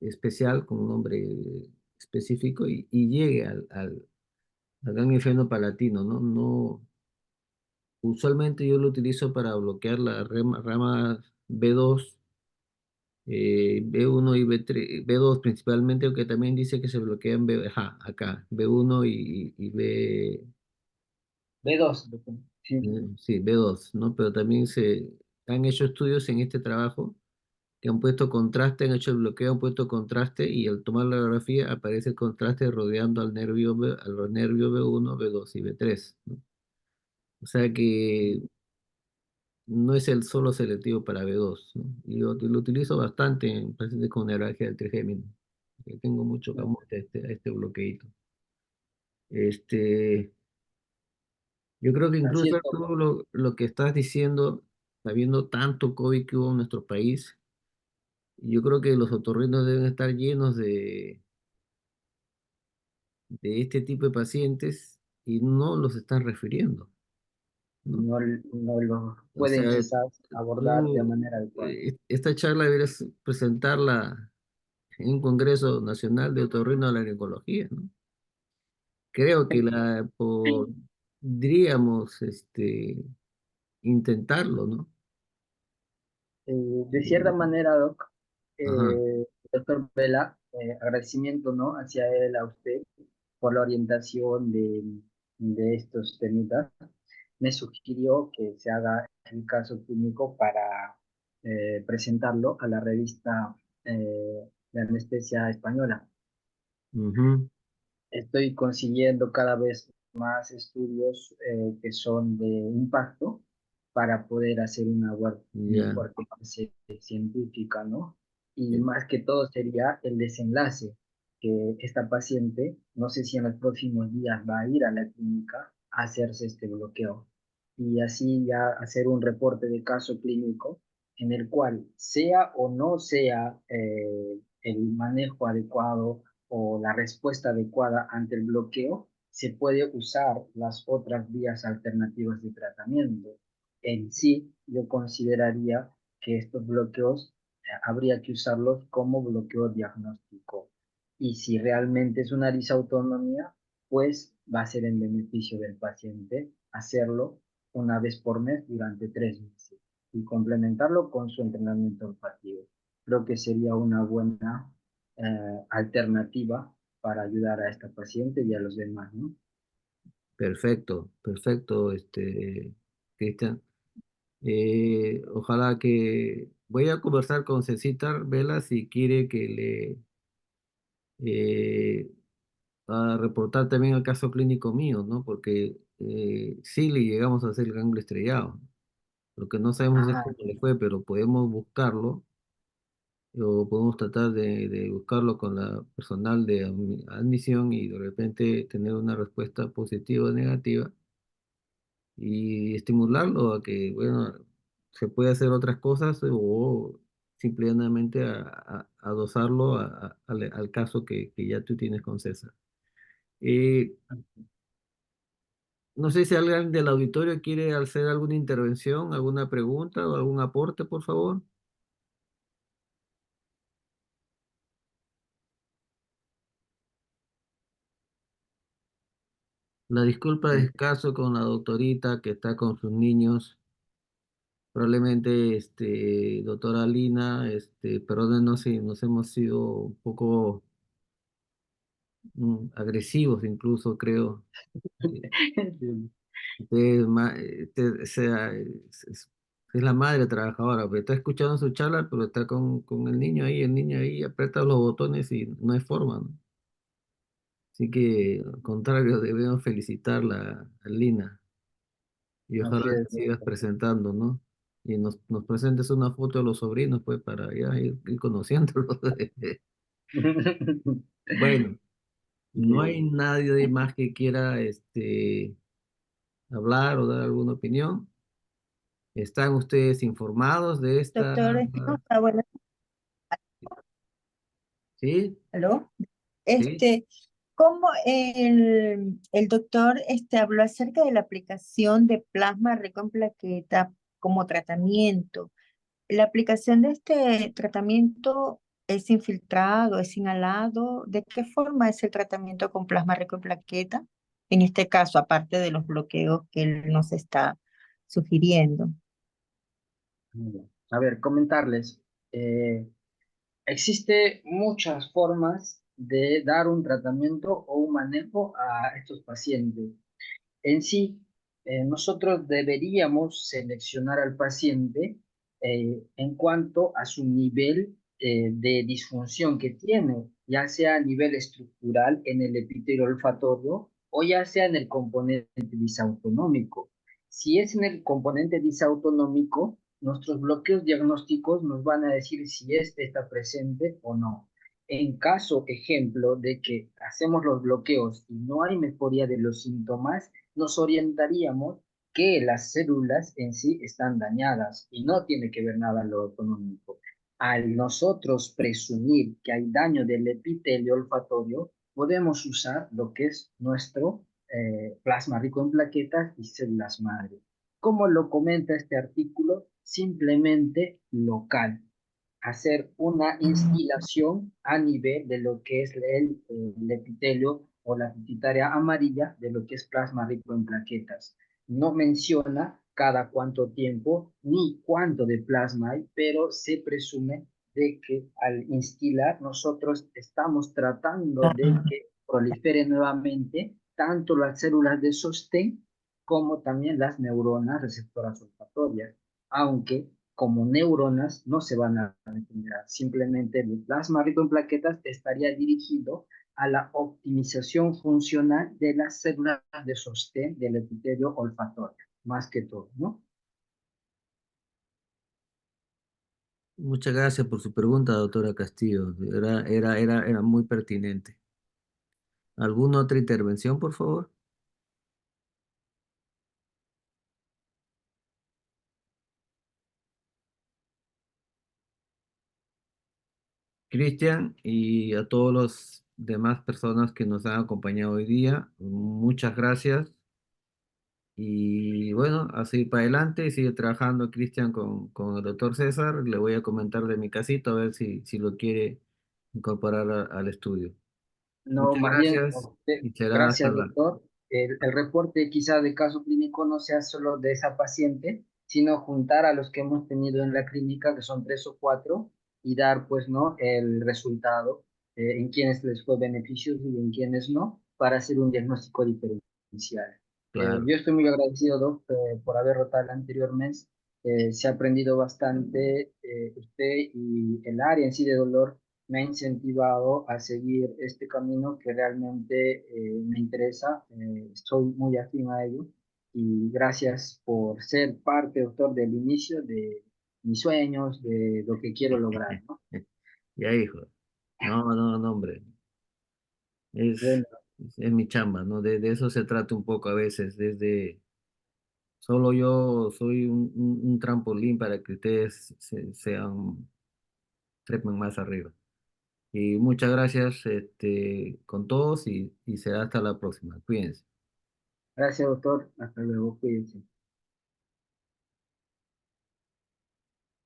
especial con un nombre específico y llegue al ganglio palatino, ¿no? No, usualmente yo lo utilizo para bloquear la rama B2, B1 y B3, B2 principalmente, aunque también dice que se bloquean ajá, acá, B1 y B, B2, doctor. Sí. sí, B2, ¿no? Pero también se han hecho estudios en este trabajo que han puesto contraste, han hecho el bloqueo, han puesto contraste y al tomar la radiografía aparece el contraste rodeando al nervio B1, B2 y B3, ¿no? O sea que no es el solo selectivo para B2, ¿no? Y lo utilizo bastante en pacientes con neuralgia del trigémino. Tengo mucho camote a este bloqueito. Este, yo creo que Así es, incluso doc. todo lo que estás diciendo, habiendo tanto COVID que hubo en nuestro país, yo creo que los otorrinos deben estar llenos de este tipo de pacientes y no los están refiriendo, ¿no? No lo O pueden sea, quizás abordar de tú, manera adecuada. esta charla deberías presentarla en un Congreso Nacional de Otorrinolaringología, ¿no? Creo que podríamos intentarlo, ¿no? De cierta manera, doc, Ajá. doctor Vela, agradecimiento, ¿no? Hacia él, a usted, por la orientación de estos temitas. Me sugirió que se haga el caso clínico para presentarlo a la revista de anestesia española. Ujú. Estoy consiguiendo cada vez más estudios que son de impacto para poder hacer una Ya, fuerte base científica, ¿no? Y eh, más que todo sería el desenlace, que esta paciente, no sé si en los próximos días va a ir a la clínica a hacerse este bloqueo y así ya hacer un reporte de caso clínico en el cual sea o no sea el manejo adecuado o la respuesta adecuada ante el bloqueo, se puede usar las otras vías alternativas de tratamiento. En sí, yo consideraría que estos bloqueos habría que usarlos como bloqueo diagnóstico. Y si realmente es una disautonomía, pues va a ser en beneficio del paciente hacerlo una vez por mes durante 3 meses y complementarlo con su entrenamiento olfativo. Creo que sería una buena alternativa para ayudar a esta paciente y a los demás, ¿no? perfecto, perfecto, Cristian. Ojalá que voy a conversar con Cecita Vela si quiere que le a reportar también el caso clínico mío, ¿no? Porque sí le llegamos a hacer el ganglio estrellado. Lo que no sabemos es Ah, cómo le fue, pero podemos buscarlo o podemos tratar de buscarlo con la personal de admisión y de repente tener una respuesta positiva o negativa y estimularlo a que, bueno, se puede hacer otras cosas o simplemente a dosarlo al caso que ya tú tienes con César. Eh, no sé si alguien del auditorio quiere hacer alguna intervención, alguna pregunta o algún aporte, por favor. La disculpa de escaso con la doctorita que está con sus niños. Probablemente, doctora Lina, perdónenos si nos hemos sido un poco agresivos, incluso creo. Eh, es la madre trabajadora, pero está escuchando su charla, pero está con el niño ahí aprieta los botones y no hay forma, ¿no? Así que, al contrario, debemos felicitarla a Lina y ojalá así es, te sigas presentando, ¿no? Y nos presentes una foto de los sobrinos, pues, para ya ir conociéndolos. Bueno, no hay sí. nadie más que quiera hablar o dar alguna opinión. ¿Están ustedes informados de esta? Doctor Espinosa, bueno, ¿Sí? ¿aló? ¿Sí? ¿Cómo el doctor habló acerca de la aplicación de plasma rico en plaqueta como tratamiento? ¿La aplicación de este tratamiento es infiltrado, es inhalado? ¿De qué forma es el tratamiento con plasma rico en plaqueta? En este caso, aparte de los bloqueos que él nos está sugiriendo. A ver, comentarles. Existe muchas formas de dar un tratamiento o un manejo a estos pacientes. En sí, nosotros deberíamos seleccionar al paciente en cuanto a su nivel de disfunción que tiene, ya sea a nivel estructural en el epitelio olfatorio o ya sea en el componente disautonómico. Si es en el componente disautonómico, nuestros bloqueos diagnósticos nos van a decir si este está presente o no. En caso, ejemplo, de que hacemos los bloqueos y no hay mejoría de los síntomas, nos orientaríamos que las células en sí están dañadas y no tiene que ver nada lo autonómico. Al nosotros presumir que hay daño del epitelio olfatorio, podemos usar lo que es nuestro plasma rico en plaquetas y células madre. Como lo comenta este artículo, simplemente local, hacer una instilación a nivel de lo que es el epitelio o la pituitaria amarilla de lo que es plasma rico en plaquetas. No menciona cada cuánto tiempo ni cuánto de plasma hay, pero se presume de que al instilar nosotros estamos tratando de que proliferen nuevamente tanto las células de sostén como también las neuronas receptoras olfatorias, aunque como neuronas no se van a determinar. Simplemente el plasma rico en plaquetas estaría dirigido a la optimización funcional de las células de sostén del epitelio olfatorio, más que todo, ¿no? Muchas gracias por su pregunta, doctora Castillo. Era muy pertinente. ¿Alguna otra intervención, por favor? Cristian, y a todos los demás personas que nos han acompañado hoy día, muchas gracias. Y bueno, a seguir para adelante y sigue trabajando Cristian con el doctor César. Le voy a comentar de mi casito a ver si lo quiere incorporar al estudio. No, Muchas más bien, a gracias usted, y será hasta gracias, la... doctor. El reporte quizá de caso clínico no sea solo de esa paciente, sino juntar a los que hemos tenido en la clínica, que son 3 o 4, y dar, pues, ¿no?, el resultado en quienes les fue beneficioso y en quienes no, para hacer un diagnóstico diferencial. Claro. Yo estoy muy agradecido, doc, por haber rotado el anterior mes. Se ha aprendido bastante usted y el área en sí de dolor me ha incentivado a seguir este camino que realmente me interesa, estoy muy afín a ello y gracias por ser parte, doctor, del inicio de mis sueños, de lo que quiero lograr, ¿no? Ya, hijo. No, no, no, hombre. Es, Bueno, es mi chamba, ¿no? De eso se trata un poco a veces, desde... Solo yo soy un trampolín para que ustedes sean, trepen más arriba. Y muchas gracias con todos y será hasta la próxima. Cuídense. gracias, doctor, hasta luego, cuídense.